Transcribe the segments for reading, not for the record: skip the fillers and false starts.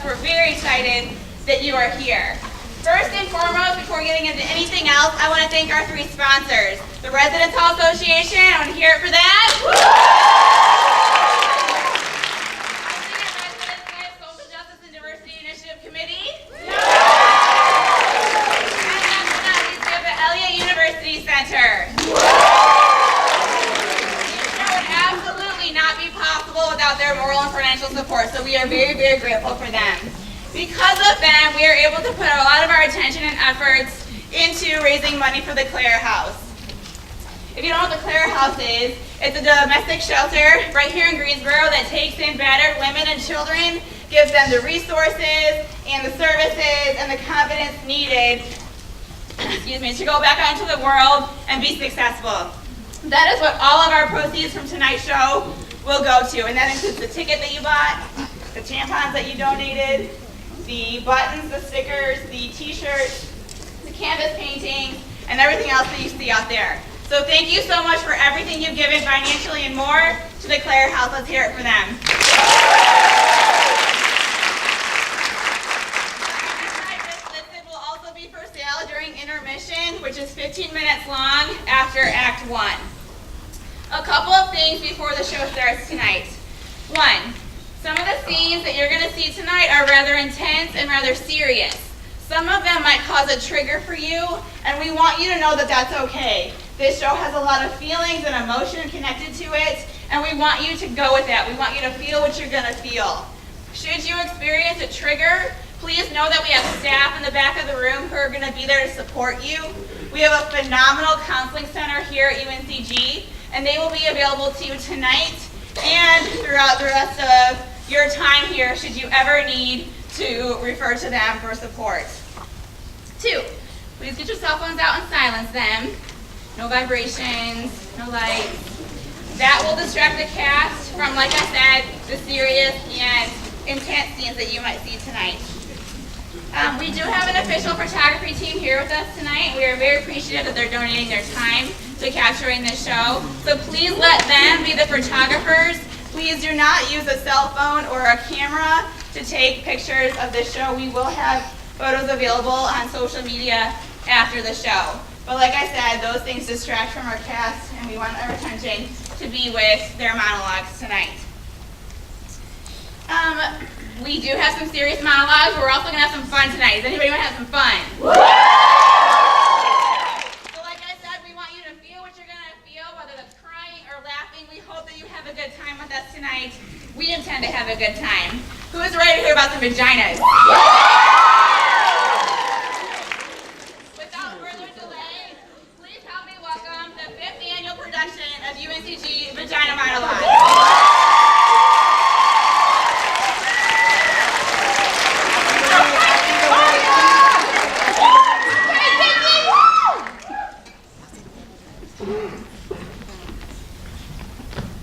us. We're very excited that you are here. First and foremost, before getting into anything else, I want to thank our three sponsors. The Residence Hall Association, I want to hear it for that. Social Justice and Diversity Initiative Committee. And last but not least, we have the Elliott University Center. This show would absolutely not be possible without their moral and financial support, so we are very, very grateful for them. Because of them, we are able to put a lot of our attention and efforts into raising money for the Clara House. If you don't know what the Clara House is, it's a domestic shelter right here in Greensboro that takes in battered women and children, gives them the resources and the services and the confidence needed to go back out into the world and be successful. That is what all of our proceeds from tonight's show will go to, and that includes the ticket that you bought, the tampons that you donated, the buttons, the stickers, the t-shirts, the canvas paintings, and everything else that you see out there. So thank you so much for everything you've given financially and more to the Clara House. Let's hear it for them. This listed will also be for sale during intermission, which is 15 minutes long after Act 1. A couple of things before the show starts tonight. One, some of the scenes that you're going to see tonight are rather intense and rather serious. Some of them might cause a trigger for you, and we want you to know that that's okay. This show has a lot of feelings and emotion connected to it, and we want you to go with that. We want you to feel what you're going to feel. Should you experience a trigger, please know that we have staff in the back of the room who are going to be there to support you. We have a phenomenal counseling center here at UNCG, and they will be available to you tonight and throughout the rest of your time here should you ever need to refer to them for support. 2, please get your cell phones out and silence them. No vibrations, no lights. That will distract the cast from, like I said, the serious and intense scenes that you might see tonight. We do have an official photography team here with us tonight. We are very appreciative that they're donating their time to capturing this show. So please let them be the photographers. Please do not use a cell phone or a camera to take pictures of this show. We will have photos available on social media after the show. But like I said, those things distract from our cast, and we want our attention to be with their monologues tonight. We do have some serious monologues, but we're also going to have some fun tonight. Does anybody want to have some fun? So like I said, we want you to feel what you're going to feel, whether that's crying or laughing. We hope that you have a good time with us tonight. We intend to have a good time. Who is ready to hear about some vaginas? Without further delay, please help me welcome the 5th annual production of UNCG Vagina Monologues.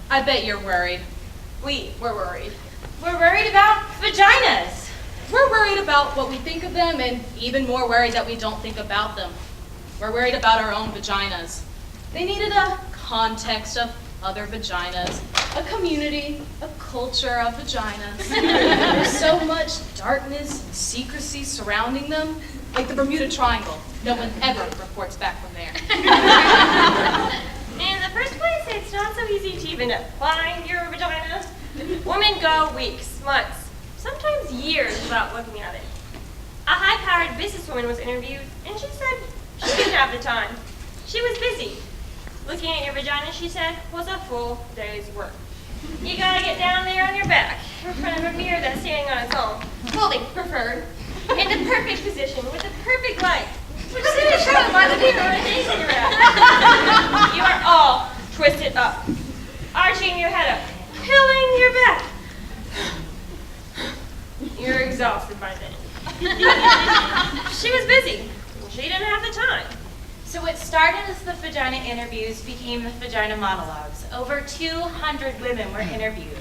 I bet you're worried. We're worried. We're worried about vaginas. We're worried about what we think of them, and even more worried that we don't think about them. We're worried about our own vaginas. They needed a context of other vaginas, a community, a culture of vaginas. There's so much darkness and secrecy surrounding them, like the Bermuda Triangle. No one ever reports back from there. In the first place, it's not so easy to even find your vagina. Women go weeks, months, sometimes years without looking at it. A high-powered businesswoman was interviewed, and she said she didn't have the time. She was busy. Looking at your vagina, she said, was a full day's work. You gotta get down there on your back, in front of a mirror that's standing on its own, fully preferred, in the perfect position, with the perfect light, which is shown by the mirror and facing around. You are all twisted up, arching your head up, pilling your back. You're exhausted by then. She was busy. She didn't have the time. So what started as the vagina interviews became the Vagina Monologues. Over 200 women were interviewed.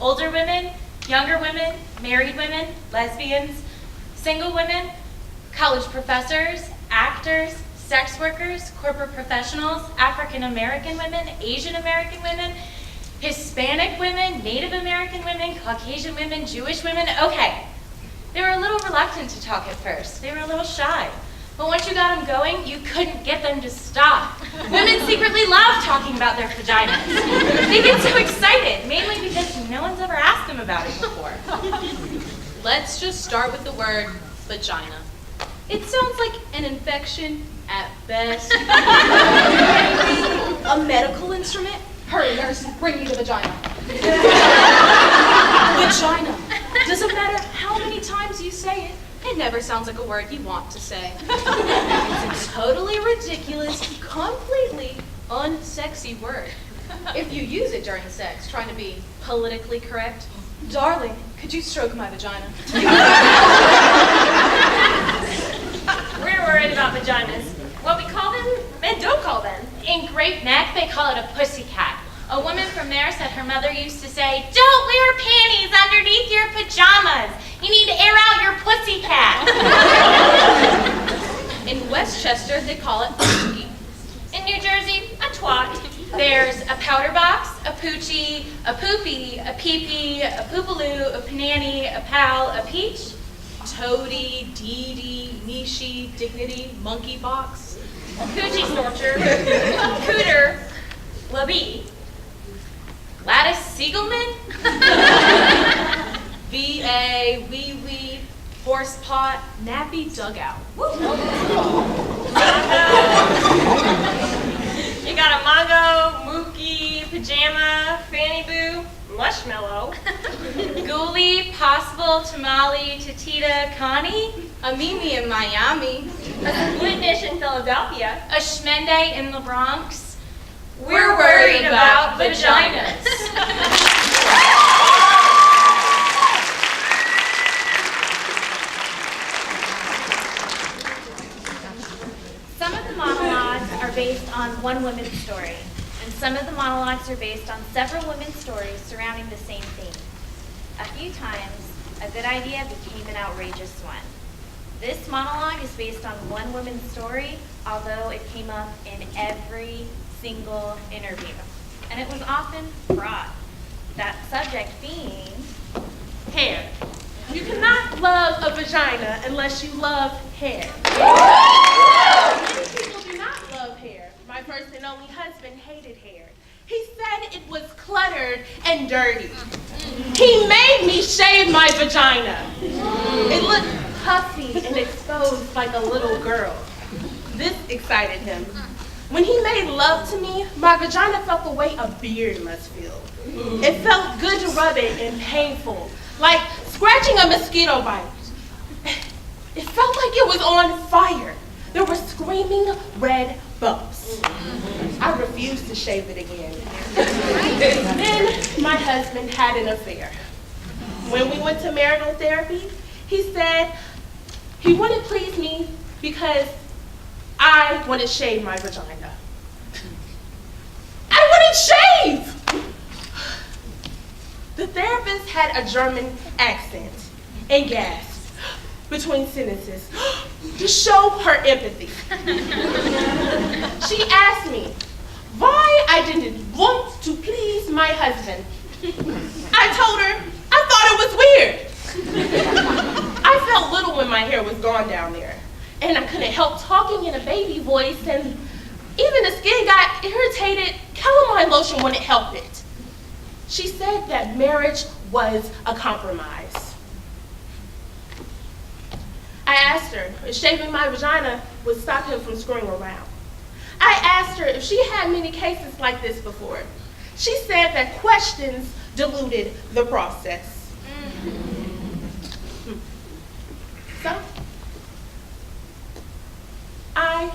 Older women, younger women, married women, lesbians, single women, college professors, actors, sex workers, corporate professionals, African American women, Asian American women, Hispanic women, Native American women, Caucasian women, Jewish women. Okay, They were a little reluctant to talk at first. They were a little shy. But once you got them going, you couldn't get them to stop. Women secretly love talking about their vaginas. They get so excited, mainly because no one's ever asked them about it before. Let's just start with the word vagina. It sounds like an infection at best. A medical instrument? Hurry, nurse, bring me the vagina. Vagina. Doesn't matter how many times you say it, it never sounds like a word you want to say. It's a totally ridiculous, completely unsexy word. If you use it during sex, trying to be politically correct, darling, could you stroke my vagina? We're worried about vaginas. What we call them and don't call them. In Great Neck, they call it a pussycat. A woman from there said her mother used to say, "Don't wear panties underneath your pajamas. You need to air out your pussycat." In Westchester, they call it a cookie. In New Jersey, a twat. There's a powder box, a poochie, a poopy, a pee-pee, a poopaloo, a panani, a pal, a peach. Toady, Dee-dee, Nishi, Dignity, Monkey Box. Coochie snorcher. Cooter. Labee. Gladys Siegelman? VA, wee wee, horse pot, nappy dugout. You got a Mongo, Mookie, Pajama, Fanny Boo, Mushmallow. Ghoulie, Possible, Tamale, Tatita, Connie. A Mimi in Miami. A Splitnish in Philadelphia. A Schmende in the Bronx. We're worried about vaginas. Some of the monologues are based on one woman's story, and some of the monologues are based on several women's stories surrounding the same theme. A few times, a good idea became an outrageous one. This monologue is based on one woman's story, although it came up in every single interview, and it was often broad. That subject being hair. You cannot love a vagina unless you love hair. Many people do not love hair. My first and only husband hated hair. He said it was cluttered and dirty. He made me shave my vagina. It looked puffy and exposed like a little girl. This excited him. When he made love to me, my vagina felt the way a beard must feel. It felt good to rub it and painful, like scratching a mosquito bite. It felt like it was on fire. There were screaming red bumps. I refused to shave it again. Then my husband had an affair. When we went to marital therapy, he said he wouldn't please me because I wouldn't shave my vagina. I wouldn't shave! The therapist had a German accent and gasped between sentences to show her empathy. She asked me why I didn't want to please my husband. I told her I thought it was weird. I felt little when my hair was gone down there, and I couldn't help talking in a baby voice, and even the skin got irritated. Calamine lotion wouldn't help it. She said that marriage was a compromise. I asked her if shaving my vagina would stop him from screwing around. I asked her if she had many cases like this before. She said that questions diluted the process. So, I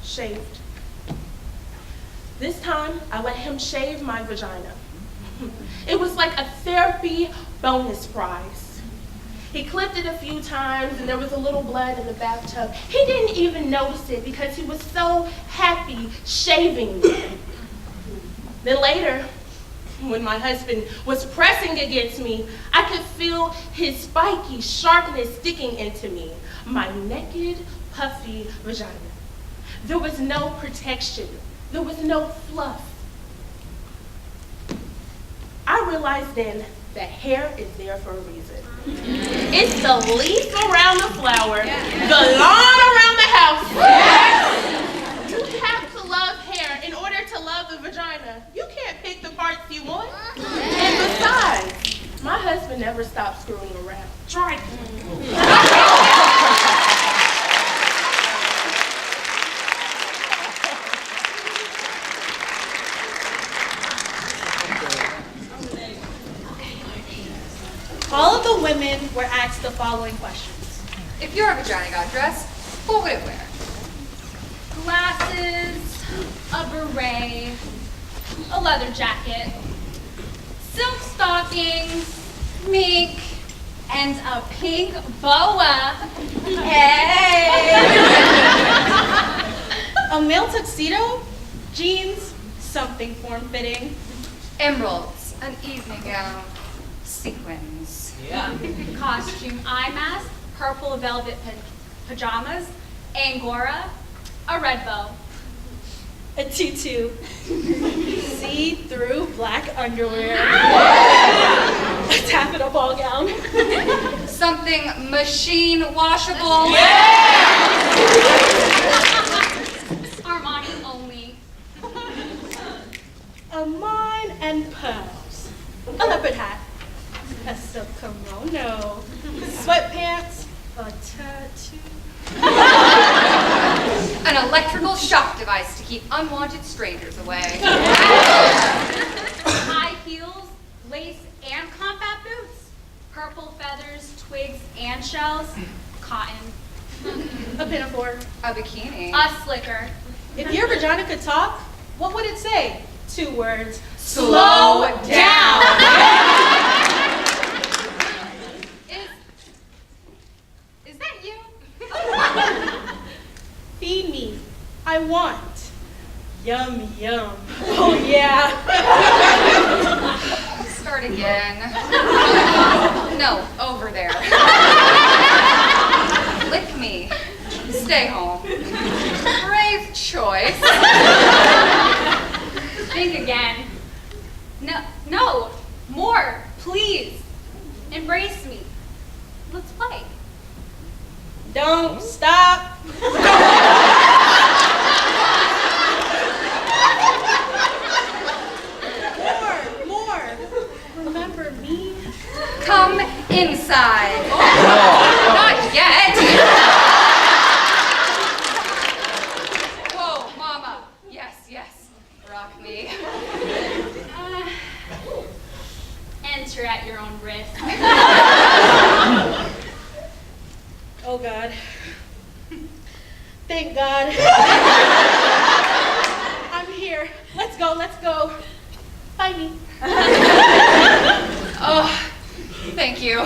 shaved. This time, I let him shave my vagina. It was like a therapy bonus prize. He clipped it a few times and there was a little blood in the bathtub. He didn't even notice it because he was so happy shaving me. Then later, when my husband was pressing against me, I could feel his spiky sharpness sticking into me, my naked, puffy vagina. There was no protection. There was no fluff. I realized then that hair is there for a reason. It's the leaf Around the flower, the lawn around the house. You have to love hair in order to love the vagina. You can't pick the parts you want. And besides, my husband never stops screwing around. Try. All of the women were asked the following questions. If your vagina got dressed, what would it wear? Glasses, a beret, a leather jacket, silk stockings, mink, and a pink boa. Hey! A male tuxedo, jeans, something form-fitting. Emeralds, an evening gown, sequins. Costume eye mask, purple velvet pajamas, angora, a red bow. A tutu, see-through black underwear, a taffeta ball gown. Something machine washable. Armani only. A mine and pearls. A leopard hat. A silk kimono. Sweatpants. A tattoo. An electrical shock device to keep unwanted strangers away. High heels, lace and combat boots, purple feathers, twigs and shells, cotton. A pinafore. A bikini. A slicker. If your vagina could talk, what would it say? 2 words. Slow down. Is that you? Feed me. I want. Yum, yum. Oh, yeah. Start again. No, over there. Lick me. Stay home. Brave choice. Think again. No, more, please. Embrace me. Let's play. Don't stop. More. Remember me? Come inside. Not yet. Whoa, mama. Yes. Rock me. Enter at your own risk. Oh, God. Thank God. I'm here. Let's go. Find me. Oh, thank you.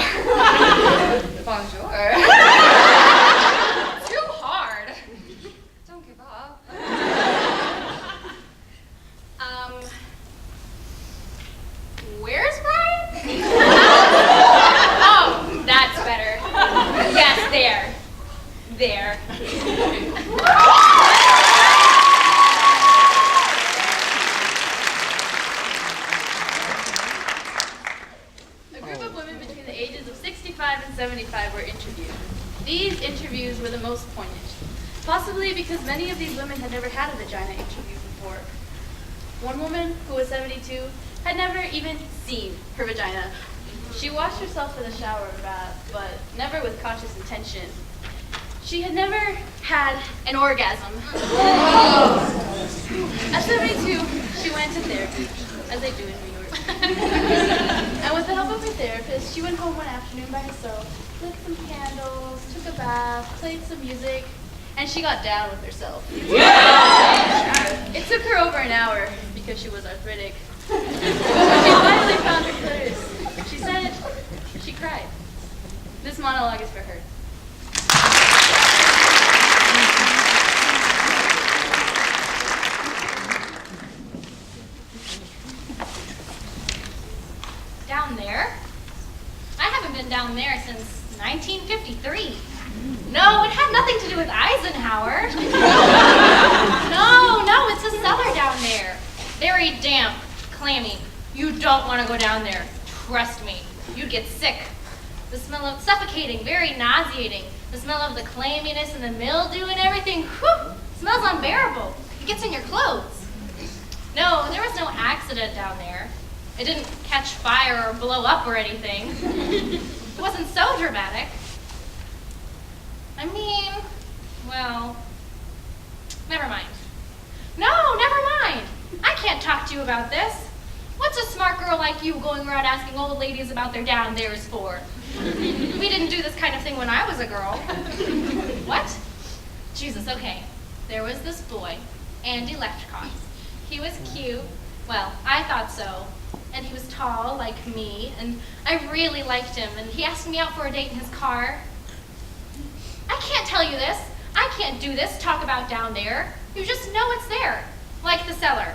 Bonjour. Too hard. Don't give up. Where's Brian? Oh, that's better. Yes, there. A group of women between the ages of 65 and 75 were interviewed. These interviews were the most poignant, possibly because many of these women had never had a vagina interview before. One woman, who was 72, had never even seen her vagina. She washed herself with a shower bath, but never with conscious intention. She had never had an orgasm. At 72, she went to therapy, as they do in New York. And with the help of her therapist, she went home one afternoon by herself, lit some candles, took a bath, played some music, and she got down with herself. It took her over an hour because she was arthritic. When she finally found her clitoris, she said she cried. This monologue is for her. Down there? I haven't been down there since 1953. No, it had nothing to do with Eisenhower. No, it's a cellar down there. Very damp, clammy. You don't want to go down there. crushed me. You'd get sick. The smell of suffocating, very nauseating. The smell of the clamminess and the mildew and everything, whew, smells unbearable. It gets in your clothes. No, there was no accident down there. It didn't catch fire or blow up or anything. It wasn't so dramatic. I mean, well, never mind. No, never mind. I can't talk to you about this. What's a smart girl like you going around asking old ladies about their down theres for? We didn't do this kind of thing when I was a girl. What? Jesus, okay. There was this boy, Andy Lefkoff. He was cute. Well, I thought so. And he was tall, like me, and I really liked him, and he asked me out for a date in his car. I can't tell you this. I can't do this, talk about down there. You just know it's there, like the cellar.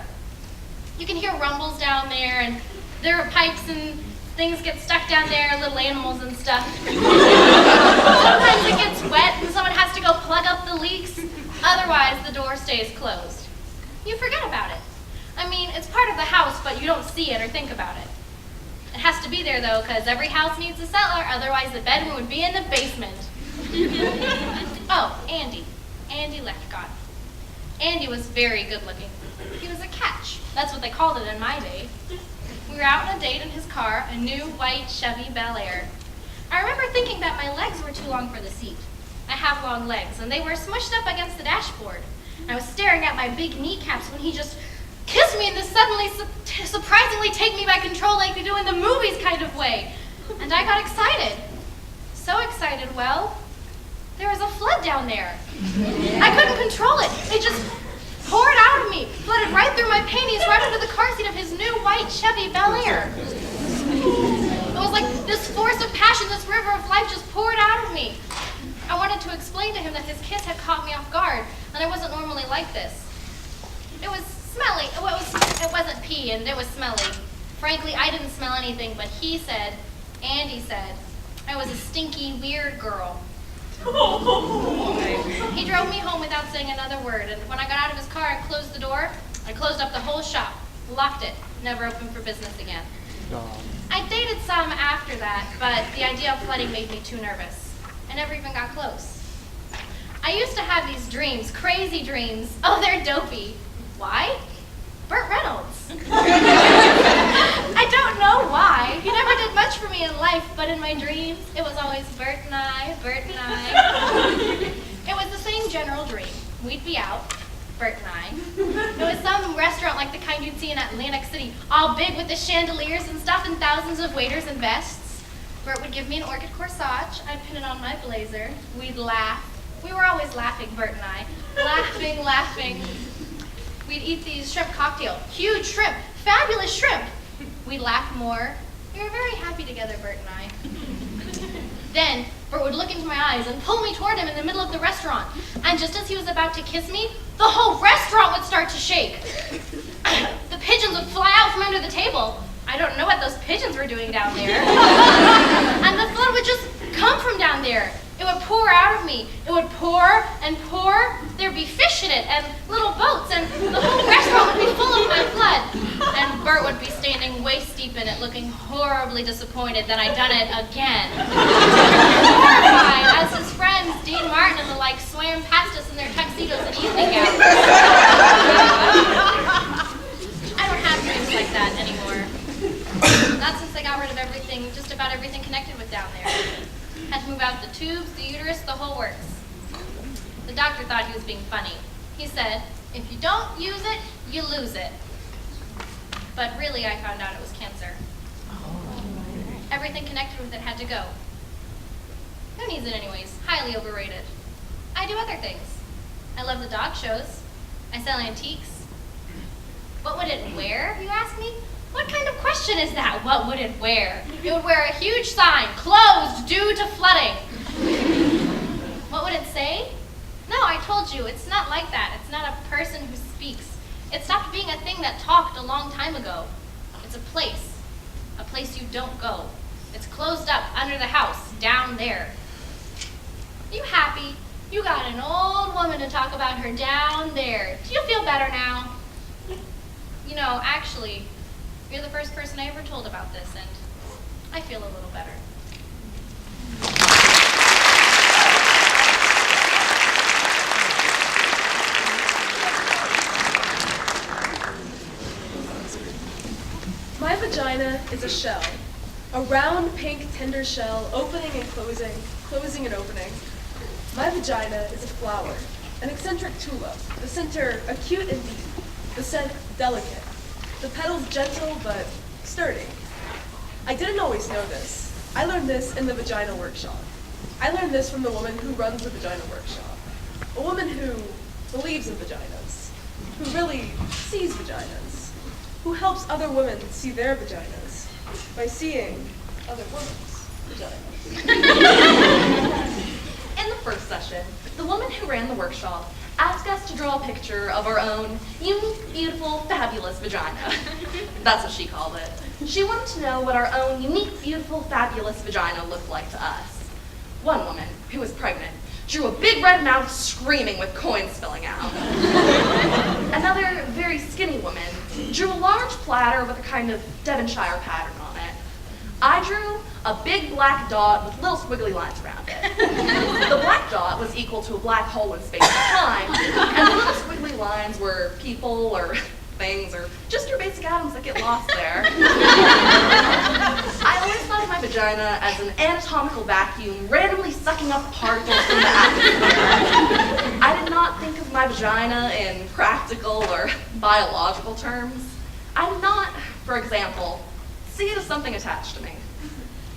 You can hear rumbles down there, and there are pipes and things get stuck down there, little animals and stuff. Sometimes it gets wet and someone has to go plug up the leaks. Otherwise, the door stays closed. You forget about it. I mean, it's part of the house, but you don't see it or think about it. It has to be there, though, because every house needs a cellar, otherwise the bedroom would be in the basement. Oh, Andy. Andy Lefkoff. Andy was very good looking. He was a catch. That's what they called it in my day. We were out on a date in his car, a new white Chevy Bel Air. I remember thinking that my legs were too long for the seat. I have long legs, and they were smushed up against the dashboard. I was staring at my big kneecaps when he just kissed me in this suddenly, surprisingly take me by control like they do in the movies kind of way. And I got excited. So excited, well, there was a flood down there. I couldn't control it. It just poured out of me, flooded right through my panties, right into the car seat of his new white Chevy Bel Air. It was like this force of passion, this river of life just poured out of me. I wanted to explain to him that his kiss had caught me off guard, and I wasn't normally like this. It was smelly. It wasn't pee, and it was smelly. Frankly, I didn't smell anything, but Andy said, I was a stinky, weird girl. He drove me home without saying another word, and when I got out of his car and closed the door, I closed up the whole shop, locked it, never opened for business again. I dated some after that, but the idea of flooding made me too nervous. I never even got close. I used to have these dreams, crazy dreams. Oh, they're dopey. Why? Burt Reynolds. I don't know why. He never did much for me in life, but in my dreams, it was always Burt and I, Burt and I. It was the same general dream. We'd be out, Burt and I. It was some restaurant like the kind you'd see in Atlantic City, all big with the chandeliers and stuff and thousands of waiters and vests. Burt would give me an orchid corsage. I'd pin it on my blazer. We'd laugh. We were always laughing, Burt and I. Laughing. We'd eat these shrimp cocktail. Huge shrimp. Fabulous shrimp. We'd laugh more. We were very happy together, Burt and I. Then, Burt would look into my eyes and pull me toward him in the middle of the restaurant. And just as he was about to kiss me, the whole restaurant would start to shake. The pigeons would fly out from under the table. I don't know what those pigeons were doing down there. And the flood would just come from down there. It would pour out of me. It would pour and pour. There'd be fish in it and little boats, and the whole restaurant would be full of my flood. And Burt would be standing waist deep in it, looking horribly disappointed that I'd done it again. Horrified as his friends, Dean Martin and the like, swam past us in their tuxedos and evening gowns. I don't have dreams like that anymore. Not since I got rid of everything, just about everything connected with down there. Had to move out the tubes, the uterus, the whole works. The doctor thought he was being funny. He said, if you don't use it, you lose it. But really, I found out it was cancer. Everything connected with it had to go. Who needs it anyways? Highly overrated. I do other things. I love the dog shows. I sell antiques. What would it wear, you ask me? What kind of question is that? What would it wear? It would wear a huge sign, closed due to flooding. What would it say? No, I told you, it's not like that. It's not a person who speaks. It stopped being a thing that talked a long time ago. It's a place you don't go. It's closed up under the house, down there. You happy? You got an old woman to talk about her down there. Do you feel better now? You know, actually, you're the first person I ever told about this, and I feel a little better. My vagina is a shell, a round, pink, tender shell, opening and closing, closing and opening. My vagina is a flower, an eccentric tulip, the center acute and deep, the scent delicate, the petals gentle but sturdy. I didn't always know this. I learned this in the Vagina Workshop. I learned this from the woman who runs the Vagina Workshop, a woman who believes in vaginas, who really sees vaginas, who helps other women see their vaginas by seeing other women's vaginas. In the first session, the woman who ran the workshop asked us to draw a picture of our own unique, beautiful, fabulous vagina. That's what she called it. She wanted to know what our own unique, beautiful, fabulous vagina looked like to us. One woman, who was pregnant, drew a big red mouth screaming with coins spilling out. Another, very skinny woman, drew a large platter with a kind of Devonshire pattern on it. I drew a big black dot with little squiggly lines around it. The black dot was equal to a black hole in space and time, and the little squiggly lines were people or things or just your basic atoms that get lost there. I always thought of my vagina as an anatomical vacuum randomly sucking up particles from the atmosphere. I did not think of my vagina in practical or biological terms. I did not, for example, see it as something attached to me.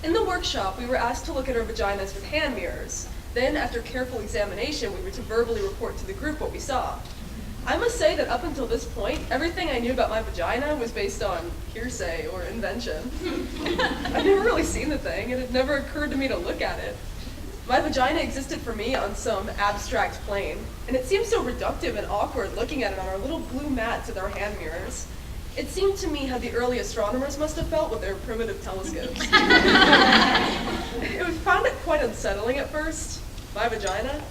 In the workshop, we were asked to look at our vaginas with hand mirrors. Then, after careful examination, we were to verbally report to the group what we saw. I must say that up until this point, everything I knew about my vagina was based on hearsay or invention. I'd never really seen the thing, and it never occurred to me to look at it. My vagina existed for me on some abstract plane, and it seemed so reductive and awkward looking at it on our little blue mats with our hand mirrors. It seemed to me how the early astronomers must have felt with their primitive telescopes. I found it quite unsettling at first, my vagina.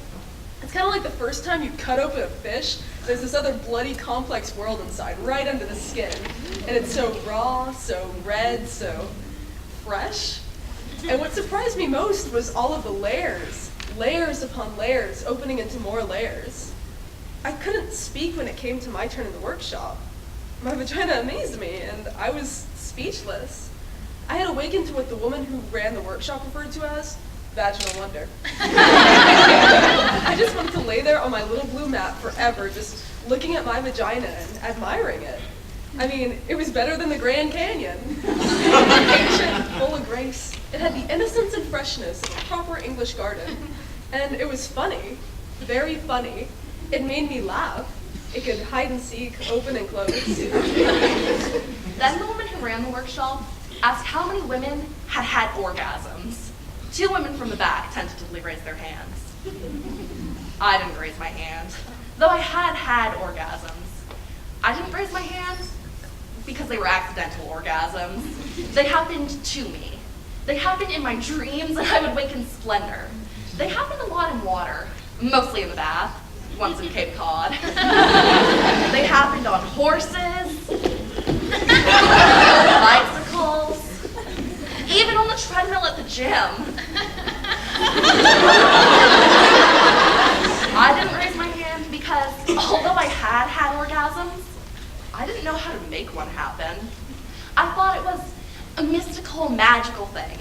It's kind of like the first time you cut open a fish, there's this other bloody complex world inside, right under the skin. And it's so raw, so red, so fresh. And what surprised me most was all of the layers, layers upon layers, opening into more layers. I couldn't speak when it came to my turn in the workshop. My vagina amazed me, and I was speechless. I had awakened to what the woman who ran the workshop referred to as vaginal wonder. I just wanted to lay there on my little blue mat forever, just looking at my vagina and admiring it. I mean, it was better than the Grand Canyon. Ancient, full of grace. It had the innocence and freshness of a proper English garden. And it was funny, very funny. It made me laugh. It could hide and seek, open and close. Then the woman who ran the workshop asked how many women had had orgasms. 2 women from the back tentatively raised their hands. I didn't raise my hand, though I had had orgasms. I didn't raise my hand because they were accidental orgasms. They happened to me. They happened in my dreams, and I would wake in splendor. They happened a lot in water, mostly in the bath, once in Cape Cod. They happened on horses, bicycles, even on the treadmill at the gym. I didn't raise my hand because, although I had had orgasms, I didn't know how to make one happen. I thought it was a mystical, magical thing.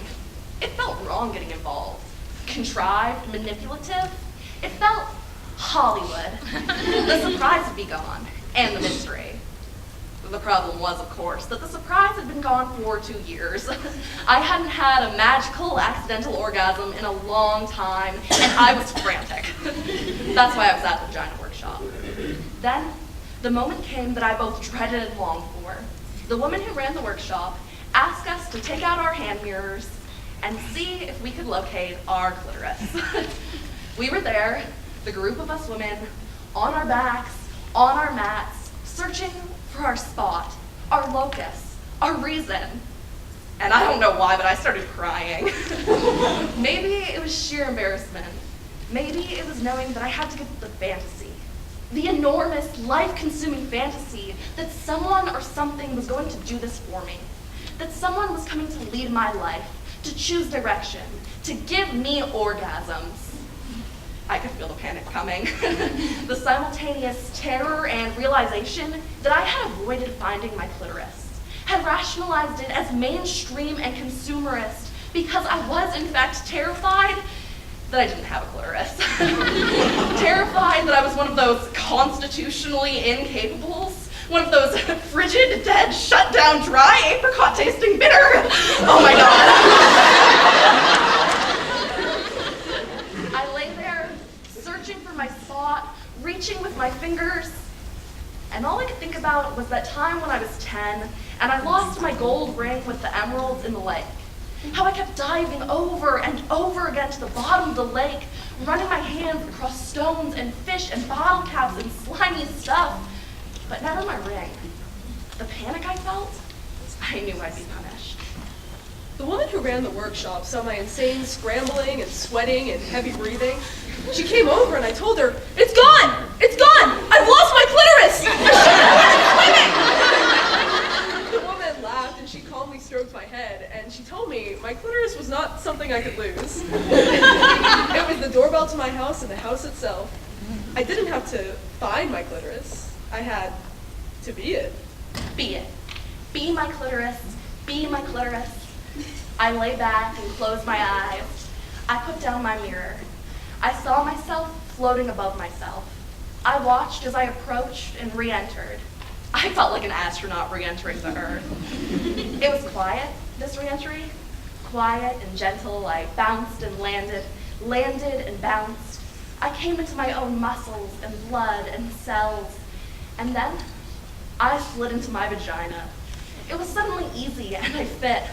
It felt wrong getting involved. Contrived, manipulative. It felt Hollywood. The surprise would be gone, and the mystery. The problem was, of course, that the surprise had been gone for 2 years. I hadn't had a magical, accidental orgasm in a long time, and I was frantic. That's why I was at the Vagina Workshop. Then, the moment came that I both dreaded and longed for. The woman who ran the workshop asked us to take out our hand mirrors and see if we could locate our clitoris. We were there, the group of us women, on our backs, on our mats, searching for our spot, our locus, our reason. And I don't know why, but I started crying. Maybe it was sheer embarrassment. Maybe it was knowing that I had to get the fantasy, the enormous, life-consuming fantasy that someone or something was going to do this for me, that someone was coming to lead my life, to choose direction, to give me orgasms. I could feel the panic coming. The simultaneous terror and realization that I had avoided finding my clitoris, had rationalized it as mainstream and consumerist because I was in fact terrified that I didn't have a clitoris. Terrified that I was one of those constitutionally incapables, one of those frigid, dead, shut down, dry, apricot tasting bitter. Oh my God. I lay there, searching for my spot, reaching with my fingers, and all I could think about was that time when I was 10 and I lost my gold ring with the emeralds in the lake. How I kept diving over and over again to the bottom of the lake, running my hands across stones and fish and bottle caps and slimy stuff, but never my ring. The panic I felt, I knew I'd be punished. The woman who ran the workshop saw my insane scrambling and sweating and heavy breathing. She came over and I told her, "It's gone! It's gone! I've lost my clitoris! I should have The woman laughed and she calmly stroked my head and she told me my clitoris was not something I could lose. It was the doorbell to my house and the house itself. I didn't have to find my clitoris. I had to be it. Be it. Be my clitoris. Be my clitoris. I lay back and closed my eyes. I put down my mirror. I saw myself floating above myself. I watched as I approached and re-entered. I felt like an astronaut re-entering the Earth. It was quiet, this re-entry. Quiet and gentle. I bounced and landed and bounced. I came into my own muscles and blood and cells. And then I slid into my vagina. It was suddenly easy and I fit.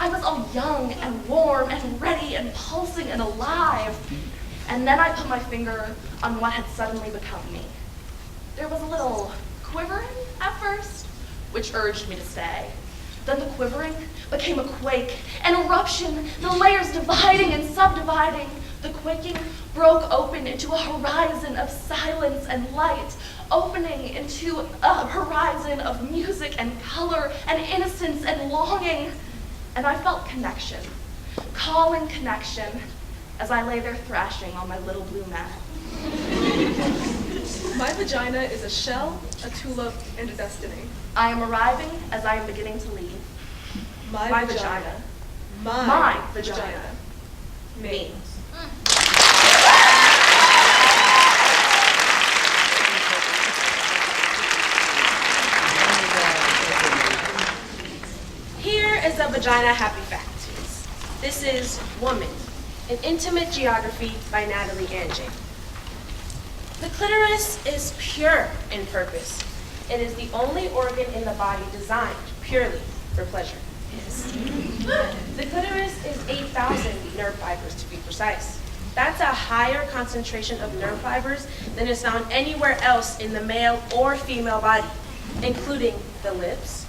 I was all young and warm and ready and pulsing and alive. And then I put my finger on what had suddenly become me. There was a little quivering at first, which urged me to stay. Then the quivering became a quake, an eruption, the layers dividing and subdividing. The quaking broke open into a horizon of silence and light, opening into a horizon of music and color and innocence and longing. And I felt connection, calling connection, as I lay there thrashing on my little blue mat. My vagina is a shell, a tulip, and a destiny. I am arriving as I am beginning to leave. My vagina. My vagina. Me. Here is a Vagina Happy Fact. This is Woman, an intimate geography by Natalie Angie. The clitoris is pure in purpose. It is the only organ in the body designed purely for pleasure. The clitoris is 8,000 nerve fibers to be precise. That's a higher concentration of nerve fibers than is found anywhere else in the male or female body, including the lips,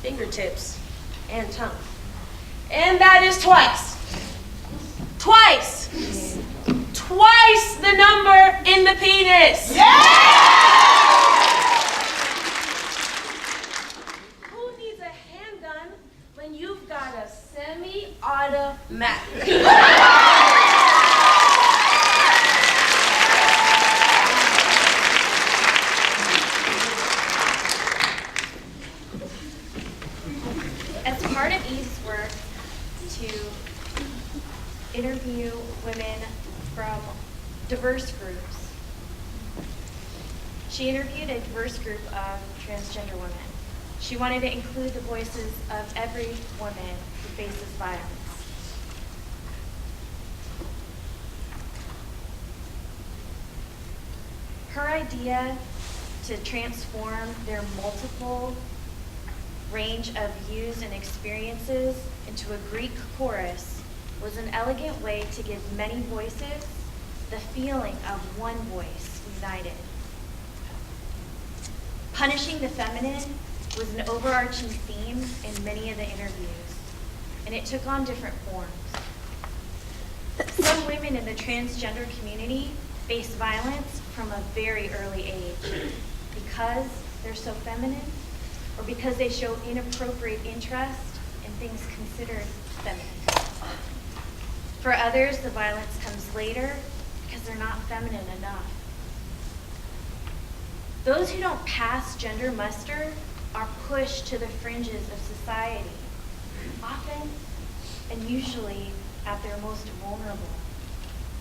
fingertips, and tongue. And that is twice the number in the penis. Who needs a handgun when you've got a semi-automatic? As part of Eve's work to interview women from diverse groups, she interviewed a diverse group of transgender women. She wanted to include the voices of every woman who faces violence. Her idea to transform their multiple range of views and experiences into a Greek chorus was an elegant way to give many voices the feeling of one voice united. Punishing the feminine was an overarching theme in many of the interviews, and it took on different forms. Some women in the transgender community face violence from a very early age because they're so feminine, or because they show inappropriate interest things considered feminine. For others, the violence comes later because they're not feminine enough. Those who don't pass gender muster are pushed to the fringes of society, often and usually at their most vulnerable,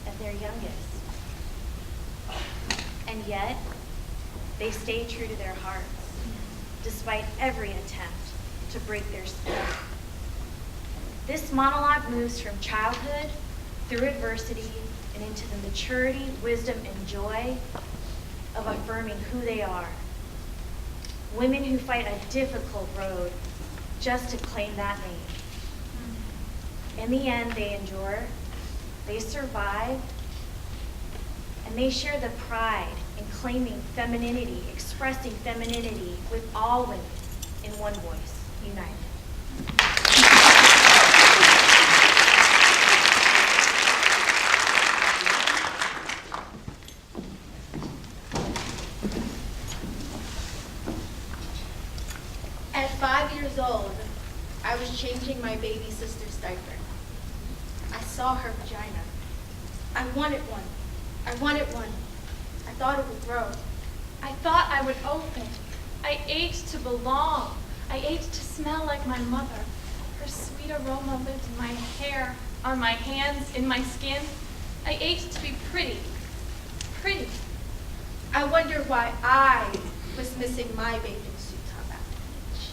at their youngest. And yet, they stay true to their hearts, despite every attempt to break their spirit. This monologue moves from childhood through adversity and into the maturity, wisdom, and joy of affirming who they are. Women who fight a difficult road just to claim that name. In the end, they endure, they survive, and they share the pride in claiming femininity, expressing femininity with all women in one voice, united. At 5 years old, I was changing my baby sister's diaper. I saw her vagina. I wanted one. I wanted one. I thought it would grow. I thought I would open. I ached to belong. I ached to smell like my mother. Her sweet aroma lived in my hair, on my hands, in my skin. I ached to be pretty. Pretty. I wondered why I was missing my bathing suit on that beach.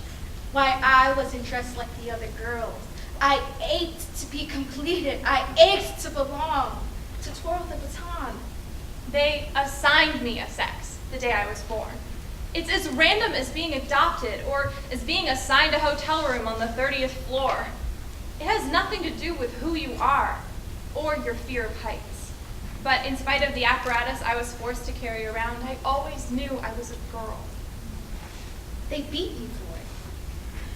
Why I wasn't dressed like the other girls. I ached to be completed. I ached to belong, to twirl the baton. They assigned me a sex the day I was born. It's as random as being adopted or as being assigned a hotel room on the 30th floor. It has nothing to do with who you are or your fear of heights. But in spite of the apparatus I was forced to carry around, I always knew I was a girl. They beat me for it.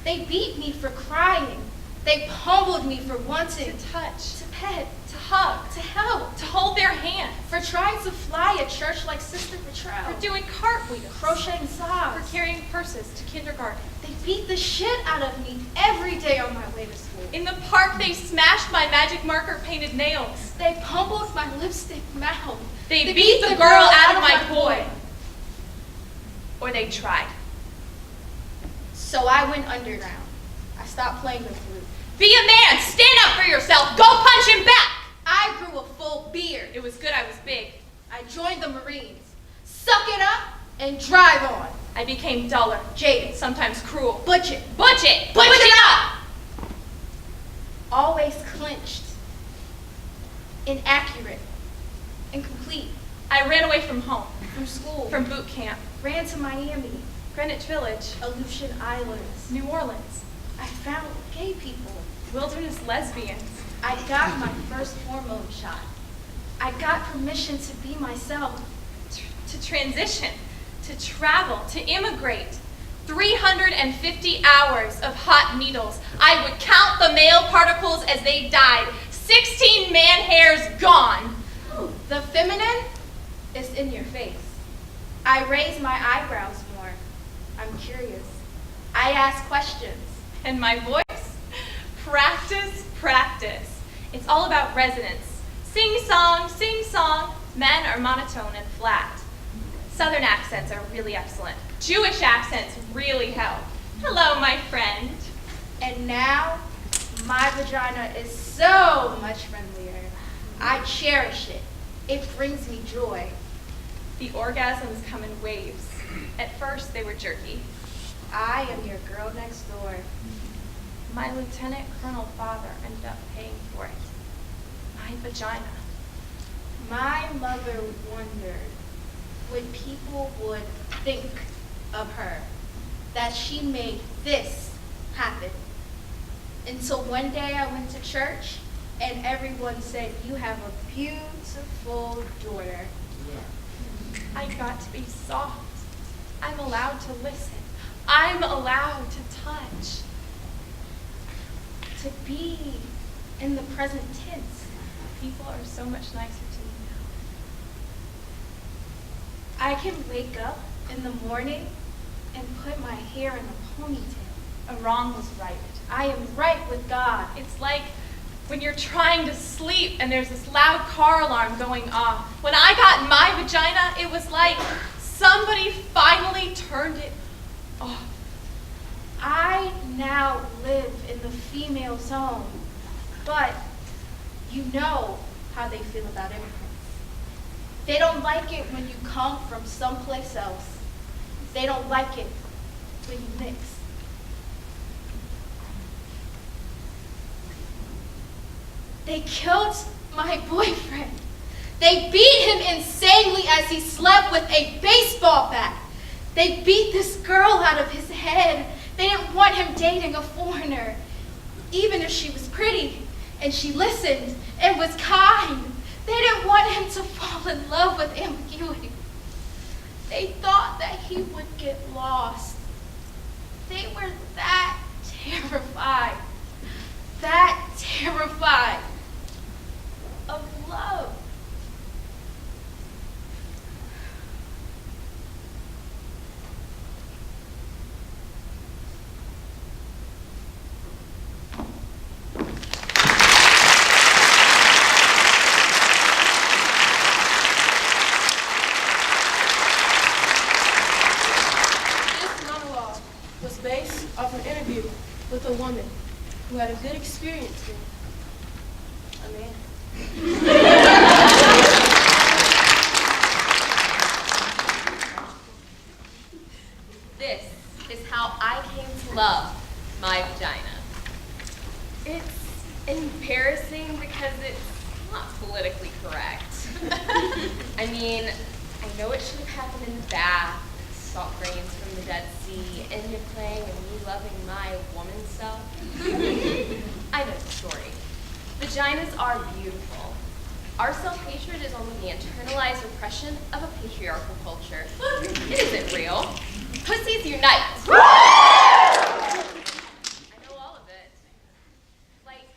They beat me for crying. They pummeled me for wanting To touch, to pet, to hug, to help, to hold their hand, for trying to fly at church like Sister Betrayal, for doing cartwheels, crocheting for socks. carrying purses to kindergarten. They beat the shit out of me every day on my way to school. In the park, they smashed my magic marker painted nails. They pummeled my lipstick mouth. They beat the girl out of my boy. Or they tried. So I went underground. I stopped playing the flute. Be a man! Stand up for yourself! Go punch him back! I grew a full beard. It was good I was big. I joined the Marines. Suck it up and drive on. I became duller, Jaded. sometimes cruel. Butch it. Butch it! Butch it up! Always clinched. Inaccurate. Incomplete. I ran away from home, From school. from boot camp, Ran to Miami. Greenwich Village, Aleutian Islands. New Orleans, I found gay people. wilderness lesbians. I got my first hormone shot. I got permission to be myself. To transition, to travel, to immigrate. 350 hours of hot needles. I would count the male particles as they died. 16 man hairs gone. The feminine is in your face. I raise my eyebrows more. I'm curious. I ask questions. And my voice? Practice, practice. It's all about resonance. Sing song. Men are monotone and flat. Southern accents are really excellent. Jewish accents really help. Hello, my friend. And now, my vagina is so much friendlier. I cherish it. It brings me joy. The orgasms come in waves. At first, they were jerky. I am your girl next door. My lieutenant colonel father ended up paying for it. My vagina. My mother wondered what people would think of her, that she made this happen. Until one day I went to church and everyone said, "You have a beautiful daughter." I got to be soft. I'm allowed to listen. I'm allowed to touch. To be in the present tense. People are so much nicer to me now. I can wake up in the morning and put my hair in a ponytail. A wrong was right. I am right with God. It's like when you're trying to sleep and there's this loud car alarm going off. When I got in my vagina, it was like somebody finally turned it off. I now live in the female zone, but you know how they feel about immigrants. They don't like it when you come from someplace else. They don't like it when you mix. They killed my boyfriend. They beat him insanely as he slept with a baseball bat. They beat this girl out of his head. They didn't want him dating a foreigner, even if she was pretty and she listened and was kind. They didn't want him to fall in love with ambiguity. They thought that he would get lost. They were that terrified of love. Off an interview with a woman who had a good experience with a man. This is how I came to love my vagina. It's embarrassing because it's not politically correct. I mean, I know it should have happened in the bath, salt grains from the Dead Sea, and McKay and me loving my woman self. I know the story. Vaginas are beautiful. Our self-hatred is only the internalized repression of a patriarchal culture. It isn't real. Pussies unite. I know all of it. Like,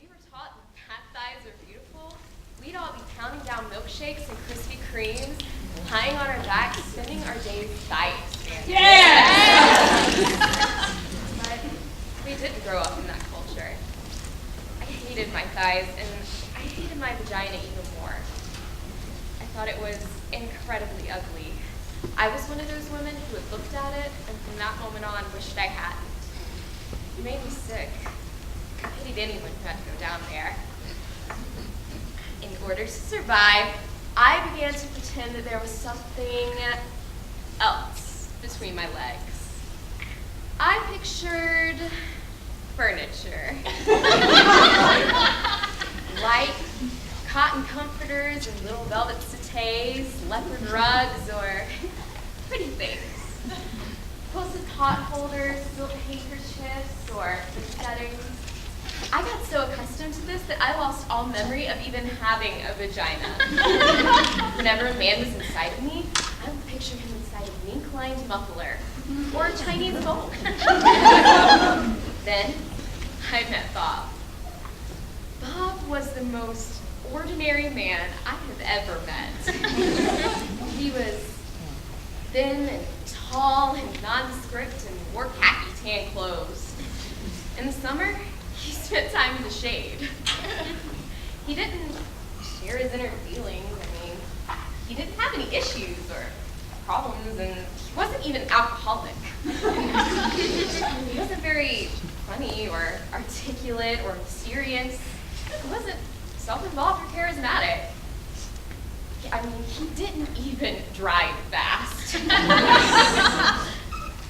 we were taught that fat thighs are beautiful. We'd all be pounding down milkshakes and Krispy Kremes, lying on our backs, spending our days thigh expanding. Yeah! But we didn't grow up in that culture. I hated my thighs, and I hated my vagina even more. I thought it was incredibly ugly. I was one of those women who had looked at it, and from that moment on, wished I hadn't. It made me sick. I pitied anyone who had to go down there. In order to survive, I began to pretend that there was something else between my legs. I pictured furniture. Light cotton comforters and little velvet settees, leopard rugs, or pretty things. Quilted pot holders, silk handkerchiefs, or settings. I got so accustomed to this that I lost all memory of even having a vagina. Whenever a man was inside of me, I would picture him inside a mink-lined muffler or a Chinese bowl. Then I met Bob. Bob was the most ordinary man I have ever met. He was thin and tall and nondescript and wore khaki tan clothes. In the summer, he spent time in the shade. He didn't share his inner feelings. I mean, he didn't have any issues or problems, and he wasn't even alcoholic. He wasn't very funny or articulate or mysterious. He wasn't self-involved or charismatic. I mean, he didn't even drive fast.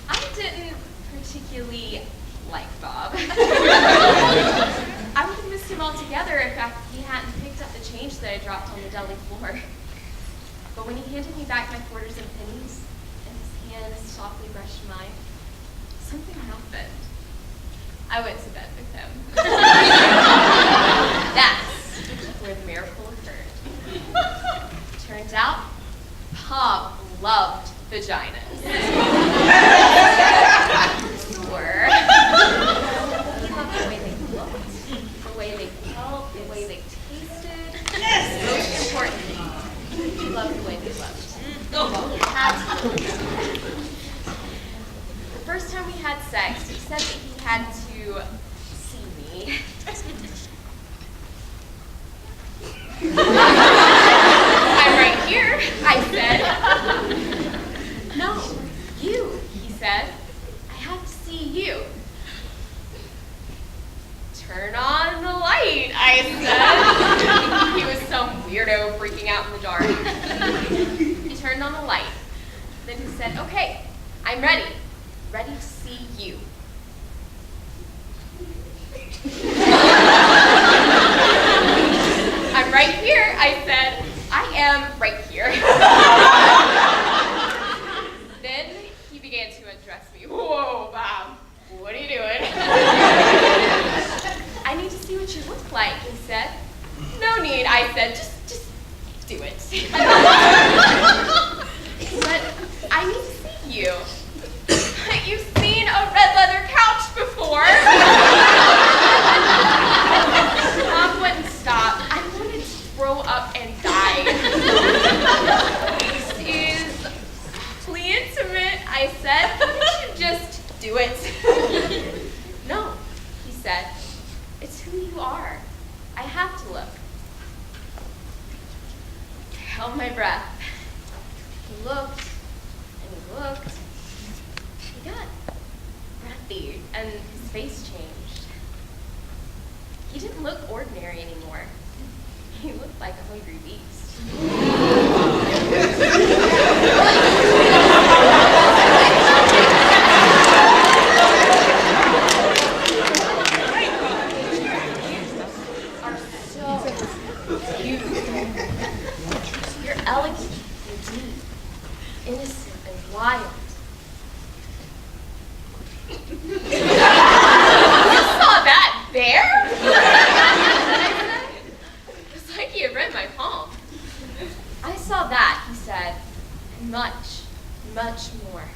I didn't particularly like Bob. I would have missed him altogether if he hadn't picked up the change that I dropped on the deli floor. But when he handed me back my quarters and pennies, and his hand softly brushed mine, something happened. I went to bed with him. That's where the miracle occurred. Turns out, Bob loved vaginas. Or he loved the way they looked, the way they felt, the way they tasted. Most importantly, he loved the way they looked. The first time we had sex, he said that he had to weirdo freaking out in the dark. He turned on the light. Then he said, "Okay, I'm ready. Ready to see you." "I'm right here," I said. "I am right here." Then he began to undress me. "Whoa, Bob, what are you doing?" "I need to see what you look like," he said. "No need," I said. Just do it." "But I need to see you." "You've seen a red leather couch before." Bob wouldn't stop. I wanted to throw up and die. "This is awfully intimate," I said. "Couldn't you just do it?" "No," he said. "It's who you are. I have to look." I held my breath. He looked, and he looked. He got breathy, and his face changed. He didn't look ordinary anymore. He looked like a hungry beast. You're elegant and deep, innocent and wild. "You saw that there?" It was like he had read my palm. "I saw that," he said, "and much, much more."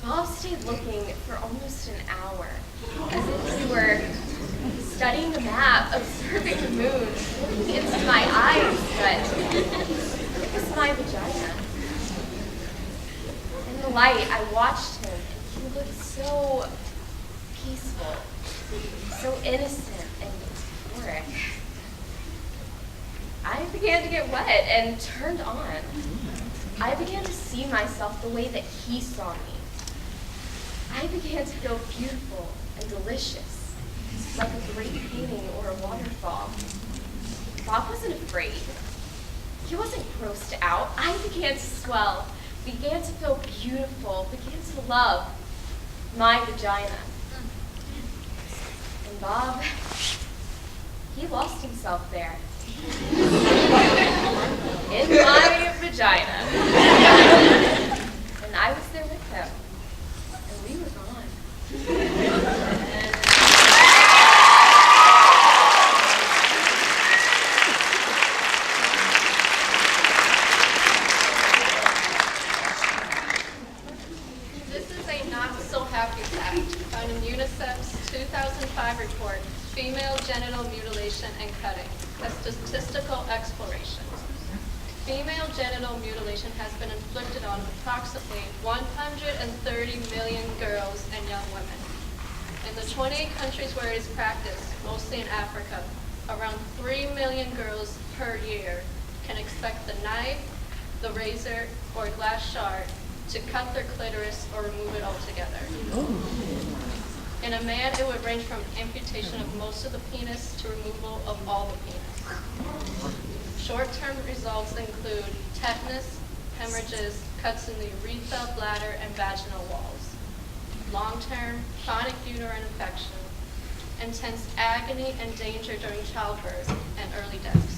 Bob stayed looking for almost an hour, as if we were studying the map, observing the moon, looking into my eyes, but it was my vagina. In the light, I watched him, and he looked so peaceful, so innocent and euphoric. I began to get wet and turned on. I began to see myself the way that he saw me. I began to feel beautiful and delicious, like a great painting or a waterfall. Bob wasn't afraid. He wasn't grossed out. I began to swell, began to feel beautiful, began to love my vagina. And Bob, he lost himself there. In my vagina. And I was there with him. And we were gone. This is a not-so-happy fact found in UNICEF's 2005 report, Female Genital Mutilation and Cutting, a Statistical Exploration. Female genital mutilation has been inflicted on approximately 130 million girls and young women. In the 28 countries where it is practiced, mostly in Africa, around 3 million girls per year can expect the knife, the razor, or glass shard to cut their clitoris or remove it altogether. In a man, it would range from amputation of most of the penis to removal of all the penis. Short-term results include tetanus, hemorrhages, cuts in the urethra, bladder, and vaginal walls. Long-term, chronic uterine infection, intense agony and danger during childbirth, and early deaths.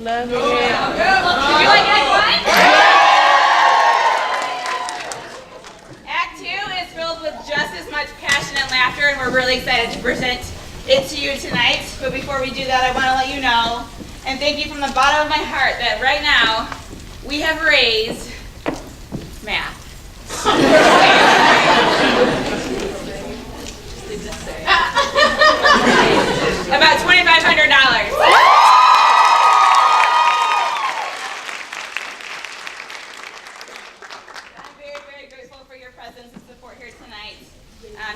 Love hair. Do you like Act 1? Act 2 is filled with just as much passion and laughter, and we're really excited to present it to you tonight. But before we do that, I want to let you know, and thank you from the bottom of my heart, that right now we have raised math. About $2,500.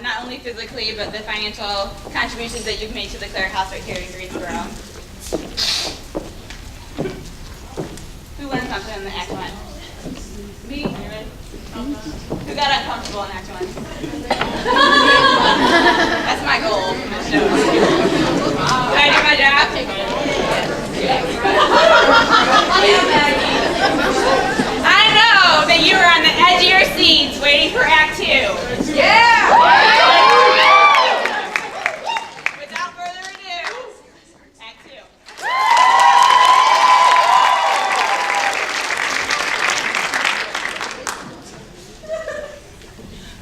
Not only physically, but the financial contributions that you've made to the Clara House right here in Greensboro. Who wants something in the Act 1? Me. Who got uncomfortable in Act 1? That's my goal. Did I do my job? I know that you were on the edge of your seats waiting for Act 2. Yeah! Without further ado, Act 2.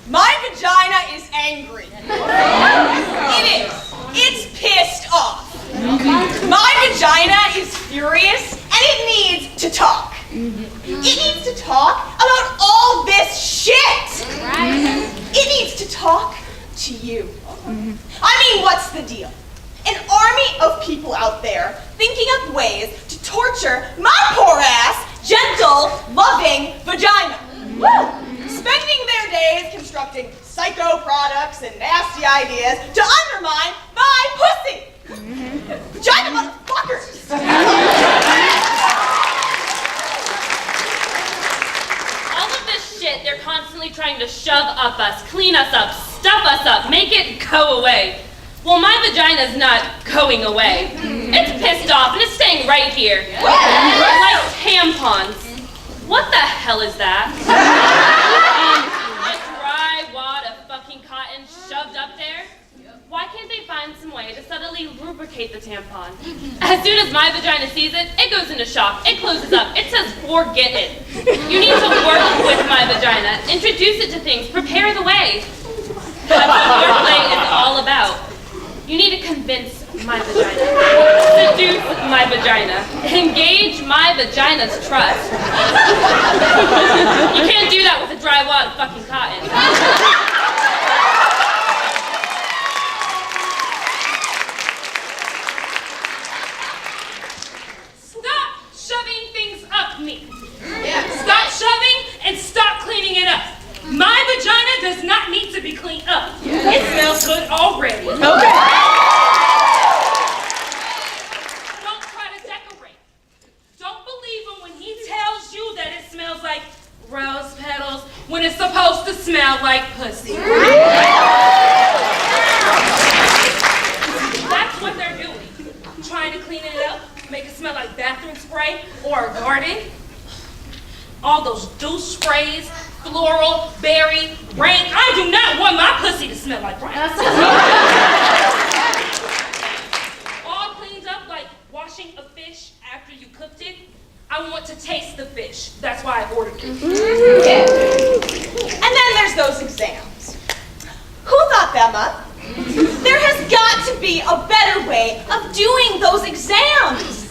My vagina is angry. It is. It's pissed off. My vagina is furious, and it needs to talk. It needs to talk about all this shit. It needs to talk to you. I mean, what's the deal? An army of people out there thinking up ways to torture my poor ass, gentle, loving vagina. Spending their days constructing psycho products and nasty ideas to undermine my pussy. Vagina motherfuckers. All of this shit they're constantly trying to shove up us, clean us up, stuff us up, make it go away. Well, my vagina's not going away. It's pissed off and it's staying right here. Like tampons. What the hell is that? A dry wad of fucking cotton shoved up there? Why can't they find some way to subtly lubricate the tampon? As soon as my vagina sees it, it goes into shock. It closes up. It says, forget it. You need to work with my vagina. Introduce it to things. Prepare the way. That's what your play is all about. You need to convince my vagina. Seduce my vagina. Engage my vagina's trust. You can't do that with a dry wad of fucking cotton. Stop shoving things up me. Stop shoving and stop cleaning it up. My vagina does not need to be cleaned up. It smells good already. Okay. Don't try to decorate. Don't believe him when he tells you that it smells like rose petals when it's supposed to smell like pussy. That's what they're doing. Trying to clean it up, make it smell like bathroom spray or a garden. All those douche sprays, floral, berry, rain. I do not want my pussy to smell like rain. All cleaned up like washing a fish after you cooked it. I want to taste the fish. That's why I ordered it. Yeah. And then there's those exams. Who thought them up? There has got to be a better way of doing those exams.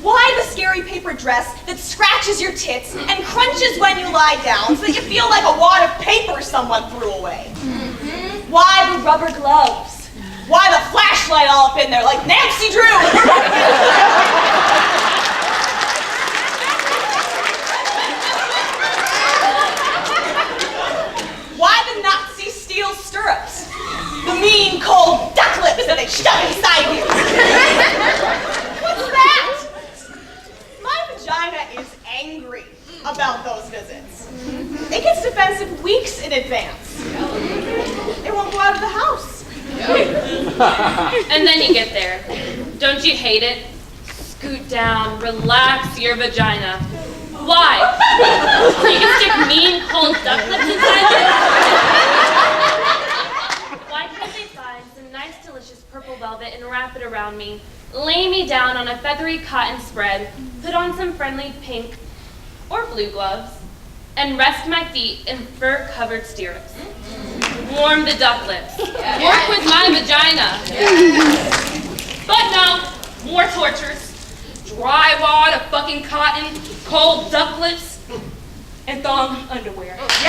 Why the scary paper dress that scratches your tits and crunches when you lie down so that you feel like a wad of paper someone threw away? Why the rubber gloves? Why the flashlight all up in there like Nancy Drew? Why the Nazi steel stirrups? The mean, cold duck lips that they shove inside you? What's that? My vagina is angry about those visits. It gets defensive weeks in advance. It won't go out of the house. And then you get there. Don't you hate it? Scoot down, relax your vagina. Why? So you can stick mean, cold duck lips inside it? Why can't they find some nice, delicious purple velvet and wrap it around me? lay me down on a feathery cotton spread, put on some friendly pink or blue gloves, and rest my feet in fur-covered stirrups. Warm the duck lips. Work with my vagina. But no, more tortures. Drywall to fucking cotton, cold duck lips, and thong underwear. That's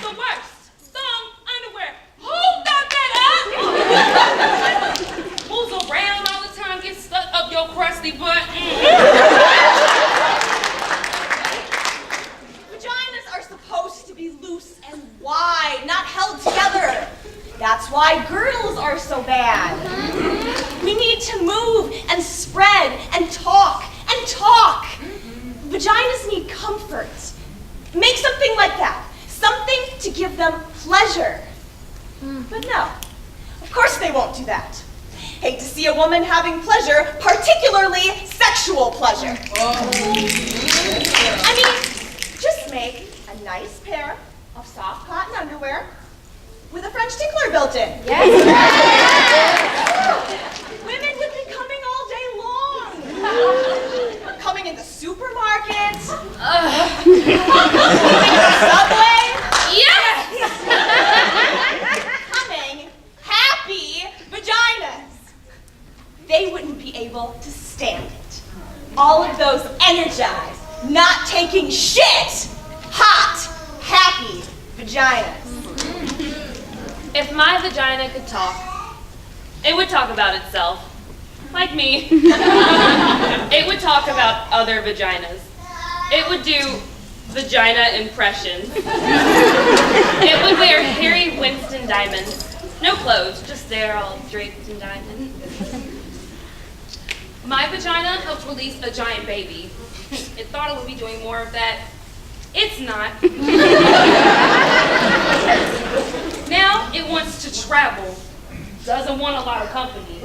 the worst. Thong underwear. Who got that up? Moves around all the time, gets stuck up your crusty butt. Vaginas are supposed to be loose and wide, not held together. That's why girdles are so bad. We need to move and spread and talk and talk. Vaginas need comfort. Make something like that. Something to give them pleasure. But no, of course they won't do that. Hate to see a woman having pleasure, particularly sexual pleasure. I mean, just make a nice pair of soft cotton underwear with a French tickler built in. Yes. Women would be coming all day long. Coming in the supermarket. Coming in the subway. Yes! Coming happy vaginas. They wouldn't be able to stand it. All of those energized, not taking shit, hot, happy vaginas. If my vagina could talk, it would talk about itself, like me. It would talk about other vaginas. It would do vagina impressions. It would wear Harry Winston diamonds. No clothes, just there all draped in diamonds. My vagina helped release a giant baby. It thought it would be doing more of that. It's not. Now it wants to travel. Doesn't want a lot of company.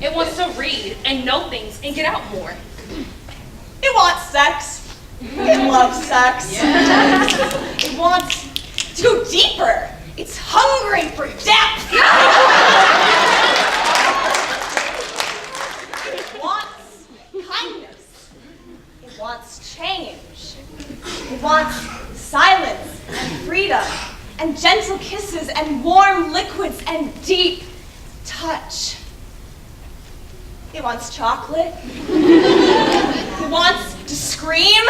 It wants to read and know things and get out more. It wants sex. It loves sex. It wants to go deeper. It's hungry for depth. It wants kindness. It wants change. It wants silence and freedom and gentle kisses and warm liquids and deep touch. It wants chocolate. It wants to scream.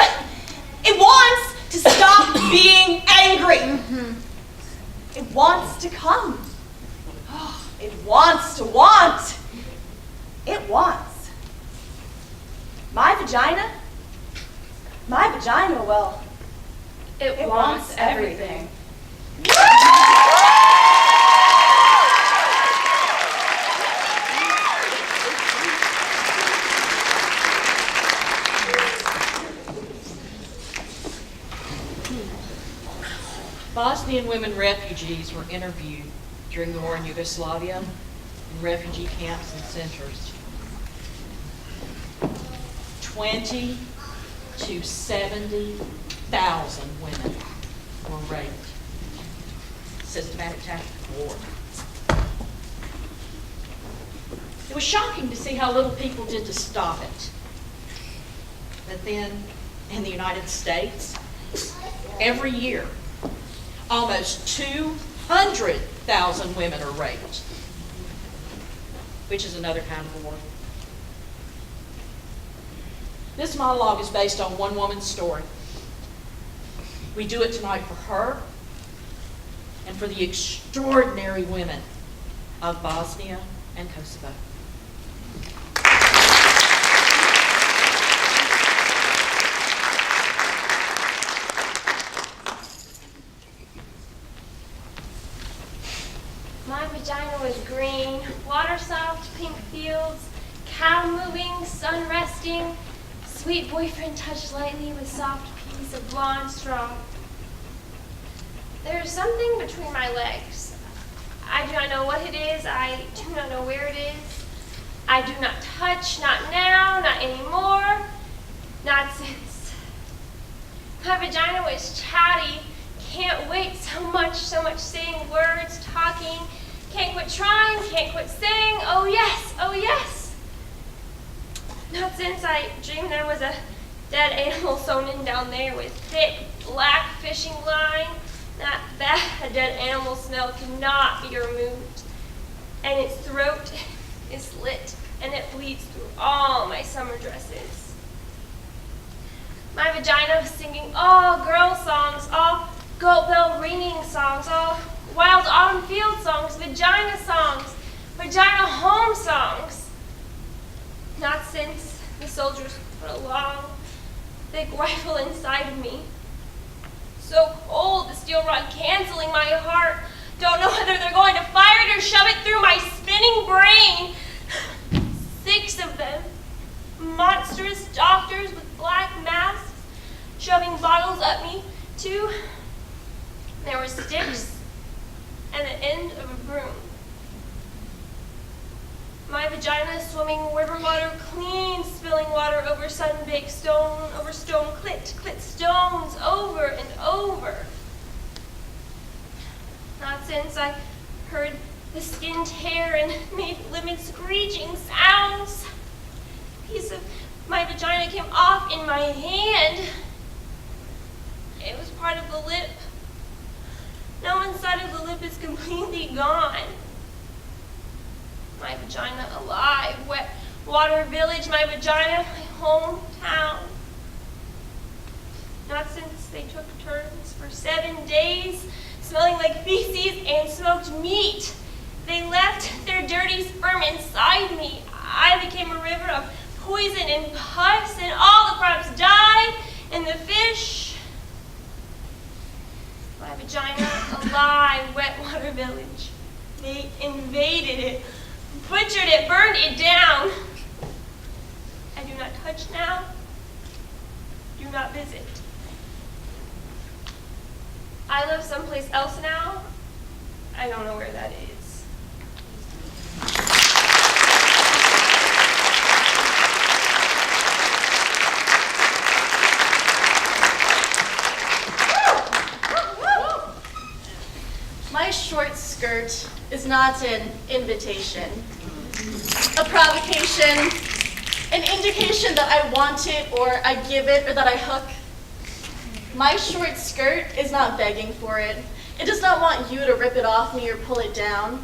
It wants to stop being angry. It wants to come. It wants to want. It wants. My vagina, well, it wants everything. Bosnian women refugees were interviewed during the war in Yugoslavia in refugee camps and centers. 20 to 70,000 women were raped. Systematic tactical war. It was shocking to see how little people did to stop it. But then, in the United States, every year, almost 200,000 women are raped, which is another kind of war. This monologue is based on one woman's story. We do it tonight for her and for the extraordinary women of Bosnia and Kosovo. My vagina was green, water-soft pink fields, cow moving, sun resting, sweet boyfriend touched lightly with soft piece of blonde straw. There's something between my legs. I do not know what it is. I do not know where it is. I do not touch, not now, not anymore, not since. My vagina was chatty. Can't wait so much saying words, talking. Can't quit trying, can't quit saying, oh yes, oh yes. Not since I dreamed there was a dead animal sewn in down there with thick black fishing line. That bad dead animal smell cannot be removed. And its throat is slit and it bleeds through all my summer dresses. My vagina was singing all girl songs, all goat bell ringing songs, all wild autumn field songs, vagina home songs. Not since the soldiers put a long, thick rifle inside of me. So cold, the steel rod canceling my heart. Don't know whether they're going to fire it or shove it through my spinning brain. 6 of them, monstrous doctors with black masks, shoving bottles at me, too. There were sticks and the end of a broom. My vagina swimming river water, clean spilling water over sun-baked stone, over stone, clit stones, over and over. Not since I heard the skin tear and made lemon screeching sounds. A piece of my vagina came off in my hand. It was part of the lip. Now one side of the lip is completely gone. My vagina alive, wet water village, my vagina, my hometown. Not since they took turns for 7 days, smelling like feces and smoked meat. They left their dirty sperm inside me. I became a river of poison and pus, and all the crops died, and the fish. My vagina alive, wet water village. They invaded it, butchered it, burned it down. I do not touch now, do not visit. I live someplace else now. I don't know where that is. My short skirt is not an invitation, a provocation, an indication that I want it or I give it or that I hook. My short skirt is not begging for it. It does not want you to rip it off me or pull it down.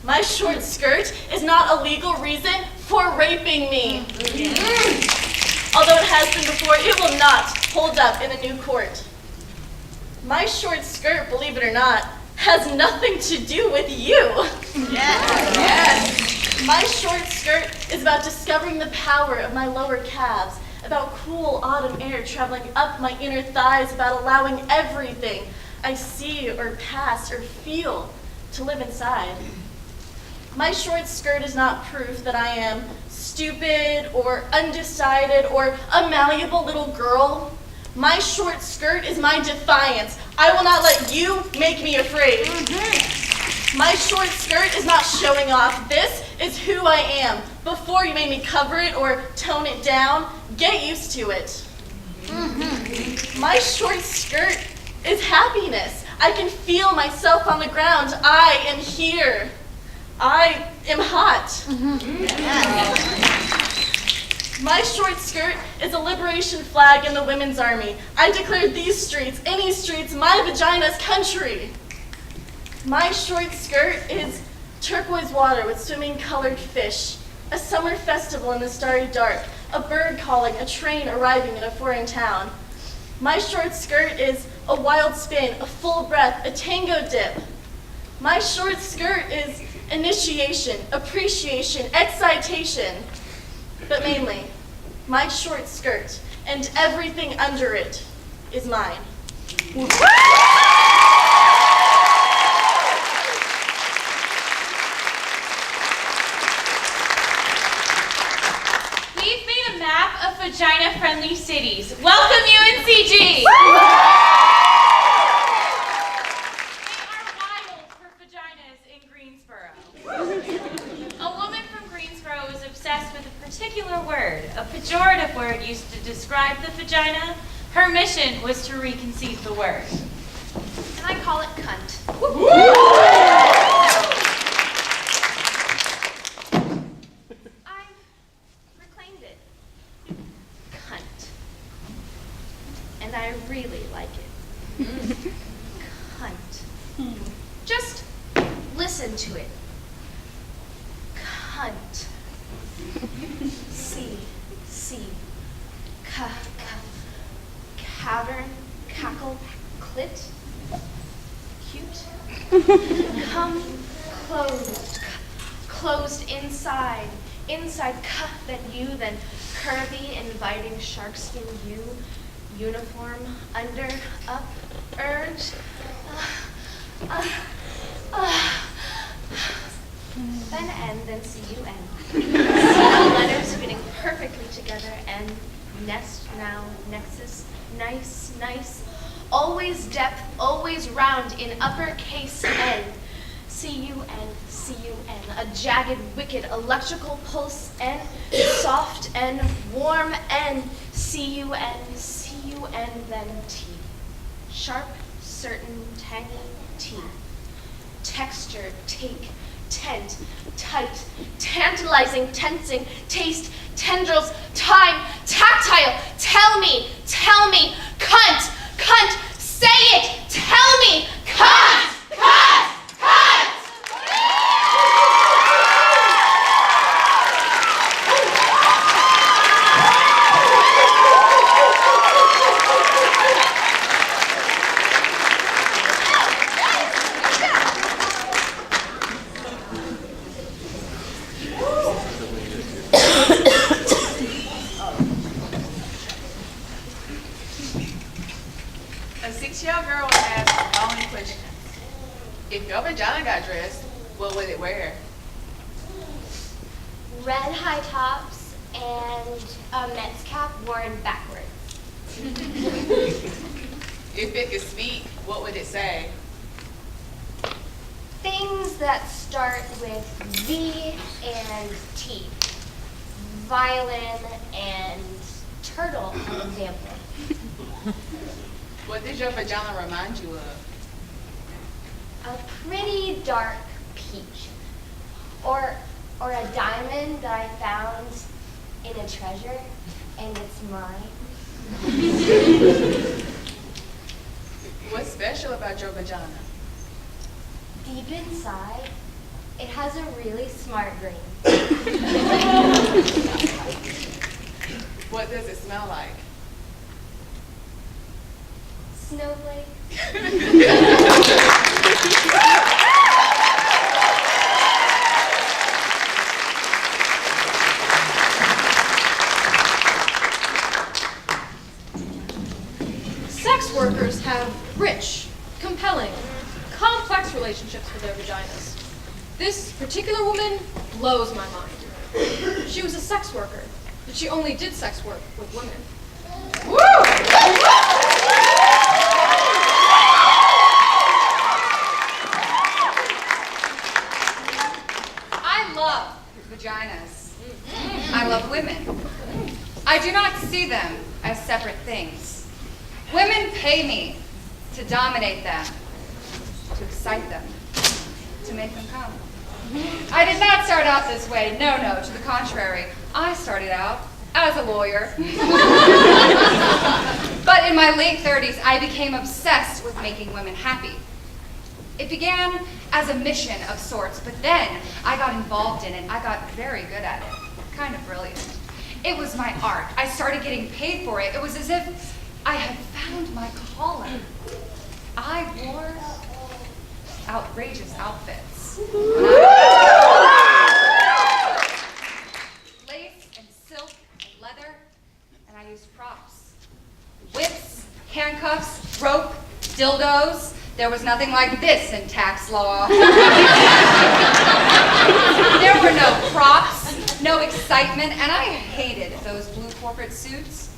My short skirt is not a legal reason for raping me. Although it has been before, it will not hold up in a new court. My short skirt, believe it or not, has nothing to do with you. Yes. My short skirt is about discovering the power of my lower calves, about cool autumn air traveling up my inner thighs, about allowing everything I see or pass or feel to live inside. My short skirt is not proof that I am stupid or undecided or a malleable little girl. My short skirt is my defiance. I will not let you make me afraid. My short skirt is not showing off. This is who I am. Before you made me cover it or tone it down, get used to it. My short skirt is happiness. I can feel myself on the ground. I am here. I am hot. My short skirt is a liberation flag in the women's army. I declared these streets, any streets, my vagina's country. My short skirt is turquoise water with swimming colored fish, a summer festival in the starry dark, a bird calling, a train arriving in a foreign town. My short skirt is a wild spin, a full breath, a tango dip. My short skirt is initiation, appreciation, excitation. But mainly, my short skirt and everything under it is mine. We've made a map of vagina-friendly cities. Welcome, UNCG! Particular word, a pejorative word used to describe the vagina. Her mission was to reconceive the word. And I call it cunt. like it. Cunt. Just listen to it. Cunt. C. Cavern, cackle, clit. Cute. Come closed inside, then you, then curvy, inviting sharkskin you, uniform, under, up, urge, then end, then C-U-N. Letters fitting perfectly together, and nest, now, nexus, nice, always depth, always round, in uppercase end. C-U-N, a jagged, wicked, electrical pulse, N, soft N, warm N, C-U-N, then T. Sharp, certain, tangy, T. Texture, take, tent, tight, tantalizing, tensing, taste, tendrils, time, tactile, tell me, cunt, say it, tell me, cunt! If your vagina got dressed, what would it wear? Red high tops and a Mets cap worn backwards. If it could speak, what would it say? Things that start with V and T. Violin and turtle, an example. What does your vagina remind you of? A pretty dark peach. Or a diamond that I found in a treasure, and it's mine. What's special about your vagina? Deep inside, it has a really smart brain. What does it smell like? Snowflake. Sex workers have rich, compelling, complex relationships with their vaginas. This particular woman blows my mind. She was a sex worker, but she only did sex work with women. Woo! I love vaginas. I love women. I do not see them as separate things. Women pay me to dominate them, to excite them, to make them come. I did not start out this way, no, to the contrary. I started out as a lawyer. But in my late 30s, I became obsessed with making women happy. It began as a mission of sorts, but then I got involved in it. I got very good at it, kind of brilliant. It was my art. I started getting paid for it. It was as if I had found my calling. I wore outrageous outfits. Lace and silk and leather, and I used props. Whips, handcuffs, rope, dildos. There was nothing like this in tax law. There were no props, no excitement, and I hated those blue corporate suits.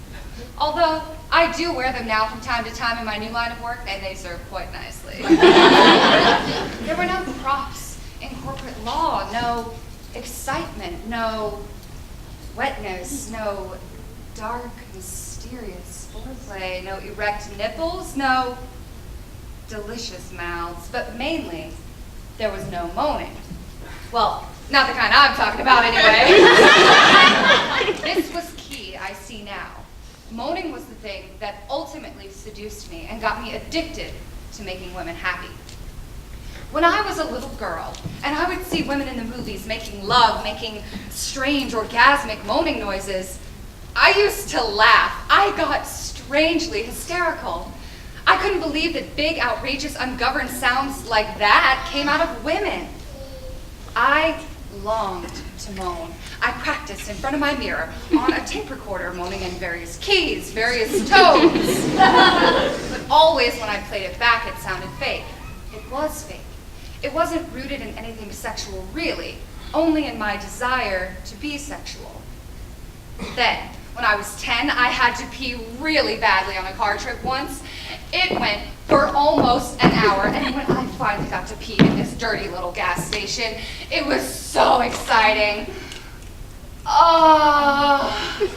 Although I do wear them now from time to time in my new line of work, and they serve quite nicely. There were no props in corporate law, no excitement, no wetness, no dark, mysterious foreplay, no erect nipples, no delicious mouths, but mainly there was no moaning. Well, not the kind I'm talking about anyway. This was key, I see now. Moaning was the thing that ultimately seduced me, got me addicted to making women happy. When I was a little girl, and I would see women in the movies making love, making strange orgasmic moaning noises, I used to laugh. I got strangely hysterical. I couldn't believe that big, outrageous, ungoverned sounds like that came out of women. I longed to moan. I practiced in front of my mirror on a tape recorder, moaning in various keys, various tones. But always when I played it back, it sounded fake. It was fake. It wasn't rooted in anything sexual, really, only in my desire to be sexual. Then, when I was 10, I had to pee really badly on a car trip once. It went for almost an hour, and when I finally got to pee in this dirty little gas station, it was so exciting. I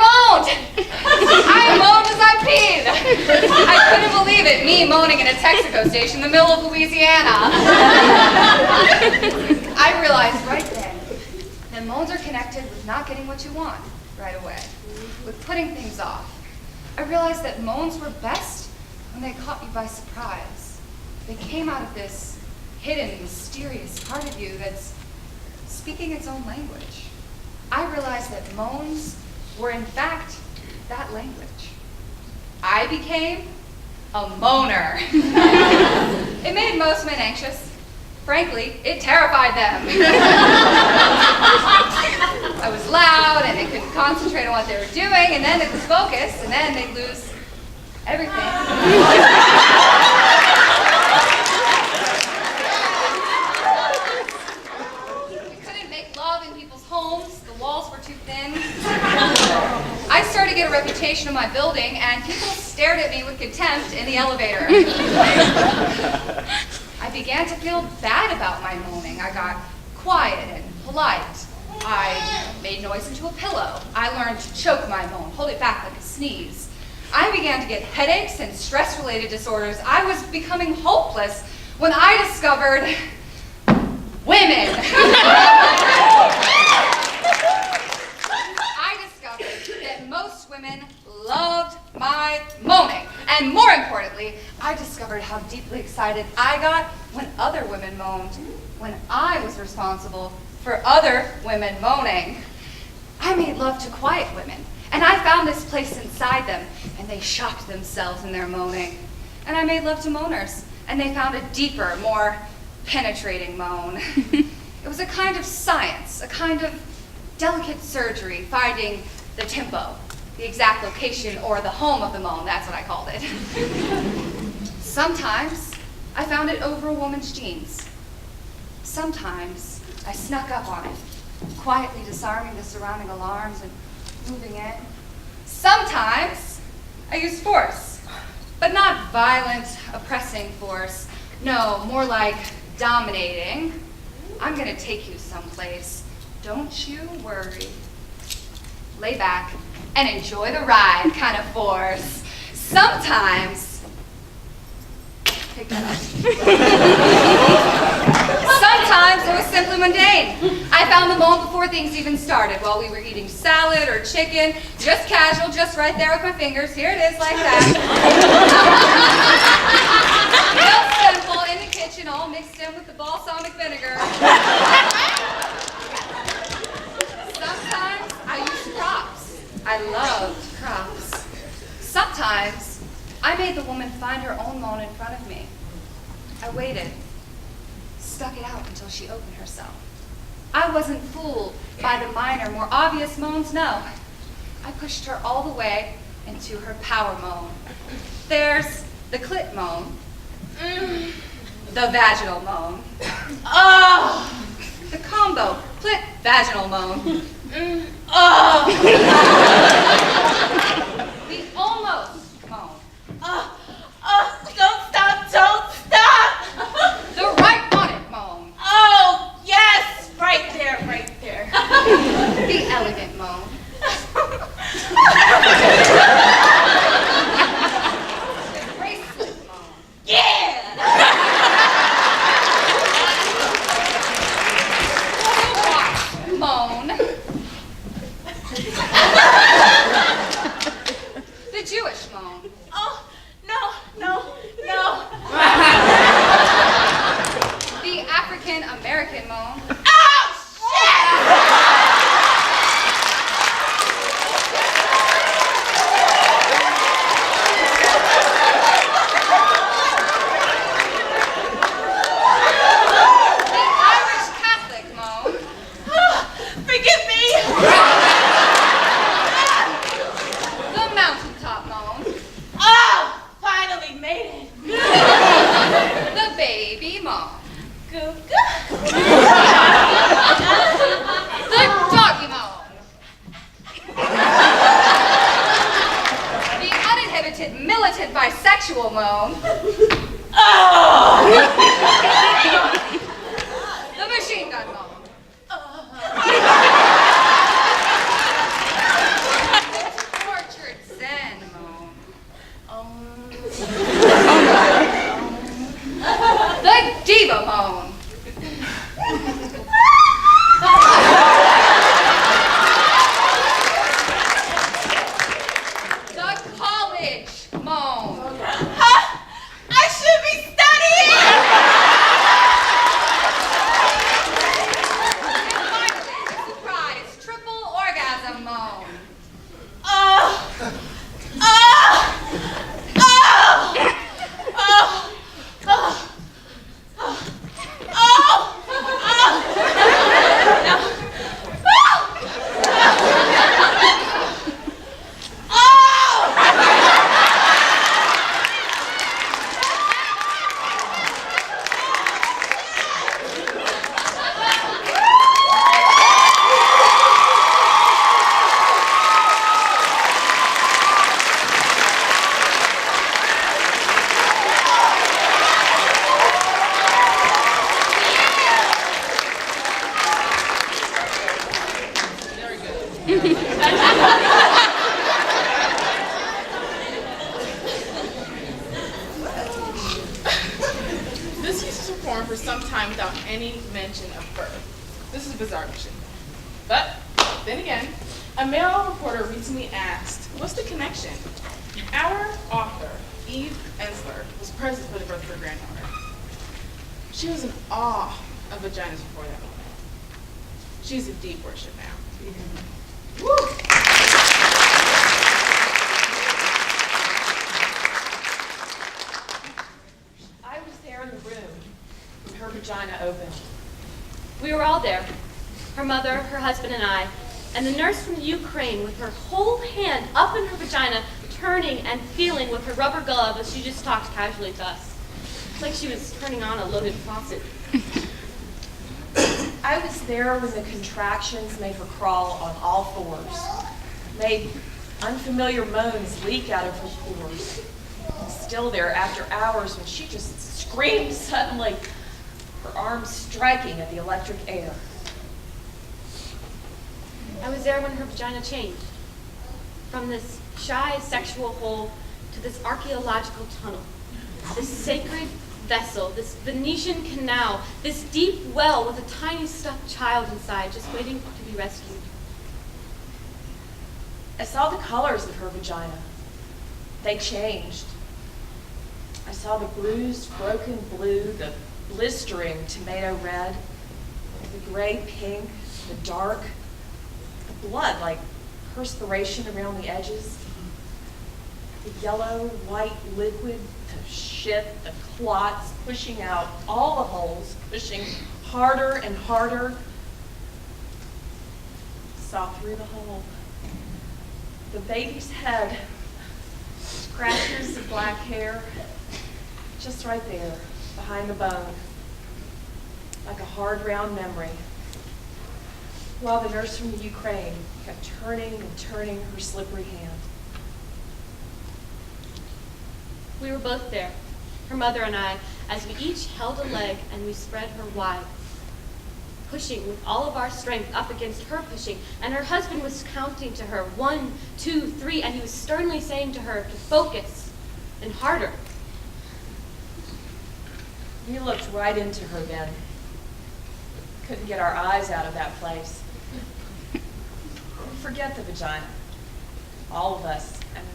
moaned! I moaned as I peed! I couldn't believe it, me moaning in a Texaco station in the middle of Louisiana. I realized right then that moans are connected with not getting what you want right away, with putting things off. I realized that moans were best when they caught you by surprise. They came out of this hidden, mysterious part of you that's speaking its own language. I realized that moans were in fact that language. I became a moaner. It made most men anxious. Frankly, it terrified them. I was loud and they couldn't concentrate on what they were doing, and then they lose focus, and then they'd lose everything. We couldn't make love in people's homes. The walls were too thin. I started to get a reputation in my building, and people stared at me with contempt in the elevator. I began to feel bad about my moaning. I got quiet and polite. I made noise into a pillow. I learned to choke my moan, hold it back like a sneeze. I began to get headaches and stress-related disorders. I was becoming hopeless when I discovered women. I discovered that most women loved my moaning. And more importantly, I discovered how deeply excited I got when other women moaned, when I was responsible for other women moaning. I made love to quiet women, and I found this place inside them, and they shocked themselves in their moaning. And I made love to moaners, and they found a deeper, more penetrating moan. It was a kind of science, a kind of delicate surgery, finding the tempo, the exact location, or the home of the moan. That's what I called it. Sometimes I found it over a woman's jeans. Sometimes I snuck up on it, quietly disarming the surrounding alarms and moving in. Sometimes I used force, but not violent, oppressing force. No, more like dominating. I'm gonna take you someplace. Don't you worry. Lay back and enjoy the ride kind of force. Sometimes, pick that up. Sometimes it was simply mundane. I found the moan before things even started, while we were eating salad or chicken, just casual, just right there with my fingers. Here it is, like that. Real simple, in the kitchen, all mixed in with the balsamic vinegar. Sometimes I used props. I loved props. Sometimes I made the woman find her own moan in front of me. I waited, stuck it out until she opened herself. I wasn't fooled by the minor, more obvious moans, no. I pushed her all the way into her power moan. There's the clit moan, the vaginal moan, the combo clit vaginal moan, the almost moan. Don't stop, don't stop! The right on it moan. Oh, yes, right there, right there. The elegant moan. The bracelet moan. Yeah! Moan. The Jewish moan. Oh, no, moan. Oh! The machine gun moan. Tortured Zen moan. The diva moan. The college moan. I should be studying! And finally, the surprise triple orgasm moan. Oh! Oh! Oh! Oh! Oh! This used to perform for some time without any mention of birth. This is a bizarre mission. But, then again, a male reporter recently asked, what's the connection? Our author, Eve Ensler, was present for the birth of her granddaughter. She was in awe of vaginas before that moment. She's in deep worship now. Woo! I was there in the room when her vagina opened. We were all there, her mother, her husband, and I, and the nurse from Ukraine with her whole hand up in her vagina, turning and feeling with her rubber glove as she just talked casually to us. It's like she was turning on a loaded faucet. I was there when the contractions made her crawl on all fours, made unfamiliar moans leak out of her pores. Still there after hours when she just screamed suddenly, her arms striking at the electric air. I was there when her vagina changed. From this shy sexual hole to this archaeological tunnel. This sacred vessel, this Venetian canal, this deep well with a tiny stuffed child inside just waiting to be rescued. I saw the colors of her vagina. They changed. I saw the bruised, broken blue, the blistering tomato red, the gray pink, the dark, the blood like perspiration around the edges, the yellow, white liquid, the shit, the clots pushing out all the holes, pushing harder and harder. Saw through the hole. The baby's head, scratches of black hair, just right there, behind the bone, like a hard, round memory, while the nurse from the Ukraine kept turning and turning her slippery hand. We were both there, her mother and I, as we each held a leg and we spread her wide, pushing with all of our strength up against her pushing, and her husband was counting to her 1, 2, 3, and he was sternly saying to her to focus and harder. We looked right into her then. Couldn't get our eyes out of that place. Forget the vagina. All of us. And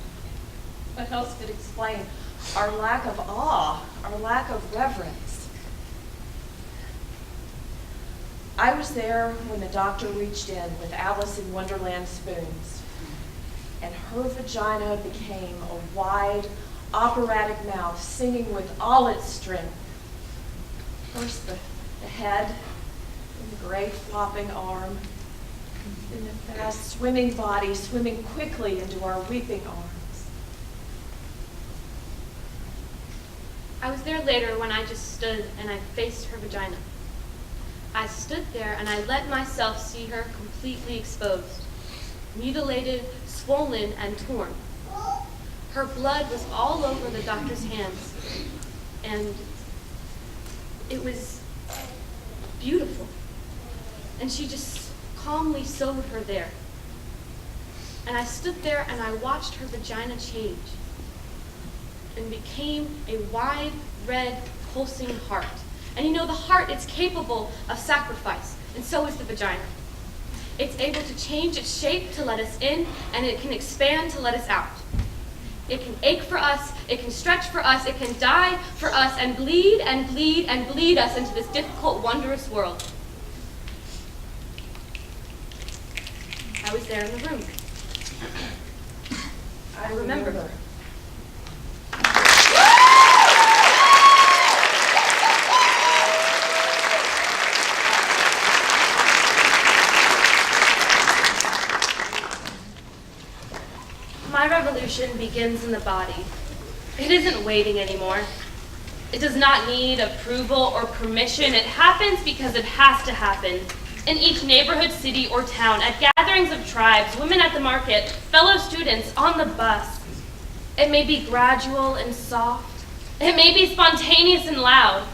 what else could explain our lack of awe, our lack of reverence? I was there when the doctor reached in with Alice in Wonderland spoons, and her vagina became a wide, operatic mouth singing with all its strength. First the head, then the great flopping arm, then the fast swimming body swimming quickly into our weeping arms. I was there later when I just stood and I faced her vagina. I stood there and I let myself see her completely exposed, mutilated, swollen, and torn. Her blood was all over the doctor's hands, and it was beautiful. And she just calmly sewed her there. And I stood there and I watched her vagina change and became a wide, red, pulsing heart. And you know, the heart is capable of sacrifice, and so is the vagina. It's able to change its shape to let us in, and it can expand to let us out. It can ache for us, it can stretch for us, it can die for us, and bleed and bleed and bleed us into this difficult, wondrous world. I was there in the room. I remember her. My revolution begins in the body. It isn't waiting anymore. It does not need approval or permission. It happens because it has to happen. In each neighborhood, city, or town, at gatherings of tribes, women at the market, fellow students, on the bus. It may be gradual and soft. It may be spontaneous and loud.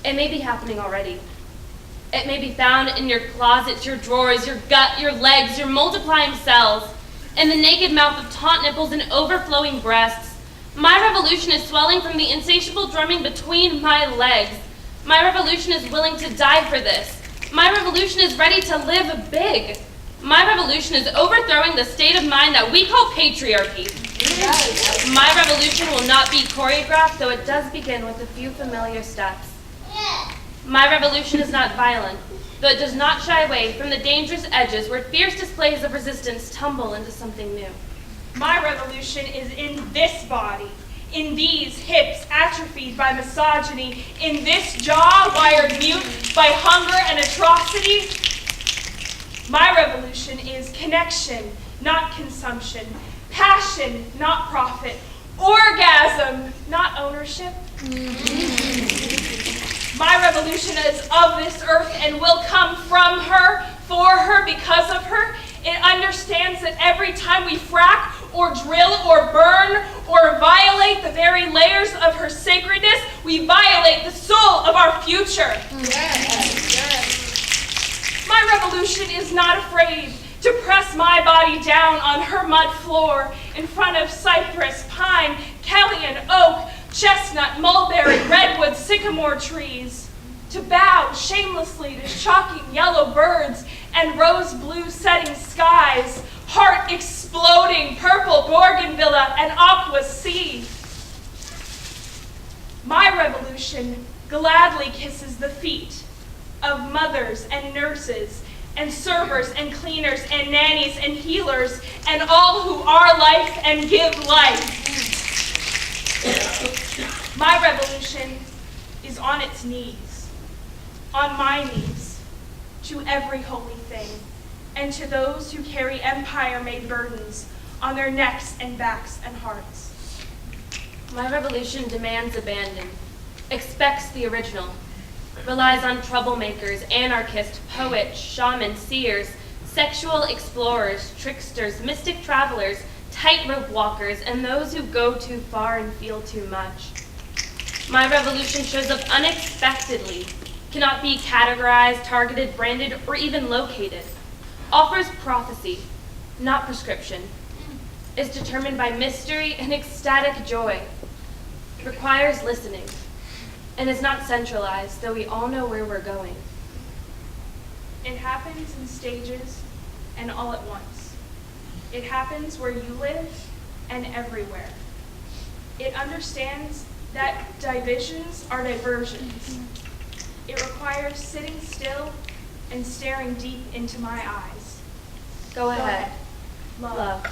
It may be happening already. It may be found in your closets, your drawers, your gut, your legs, your multiplying cells, in the naked mouth of taut nipples and overflowing breasts. My revolution is swelling from the insatiable drumming between my legs. My revolution is willing to die for this. My revolution is ready to live big. My revolution is overthrowing the state of mind that we call patriarchy. Yes. My revolution will not be choreographed, though it does begin with a few familiar steps. My revolution is not violent, though it does not shy away from the dangerous edges where fierce displays of resistance tumble into something new. My revolution is in this body, in these hips atrophied by misogyny, in this jaw wired mute by hunger and atrocity. My revolution is connection, not consumption, passion, not profit, orgasm, not ownership. My revolution is of this earth and will come from her, for her, because of her. It understands that every time we frack or drill or burn or violate the very layers of her sacredness, we violate the soul of our future. Yes. Yes. My revolution is not afraid to press my body down on her mud floor in front of cypress, pine, Kelly, and oak, chestnut, mulberry, redwood, sycamore trees, to bow shamelessly to shocking yellow birds and rose blue setting skies, heart exploding purple bougainvillea and aqua sea. My revolution gladly kisses the feet of mothers and nurses and servers and cleaners and nannies and healers and all who are life and give life. My revolution is on its knees, on my knees, to every holy thing, and to those who carry empire-made burdens on their necks and backs and hearts. My revolution demands abandon, expects the original, relies on troublemakers, anarchists, poets, shamans, seers, sexual explorers, tricksters, mystic travelers, tightrope walkers, and those who go too far and feel too much. My revolution shows up unexpectedly, cannot be categorized, targeted, branded, or even located. Offers prophecy, not prescription. Is determined by mystery and ecstatic joy. Requires listening, and is not centralized, though we all know where we're going. It happens in stages and all at once. It happens where you live and everywhere. It understands that divisions are diversions. It requires sitting still and staring deep into my eyes. Go ahead. Love.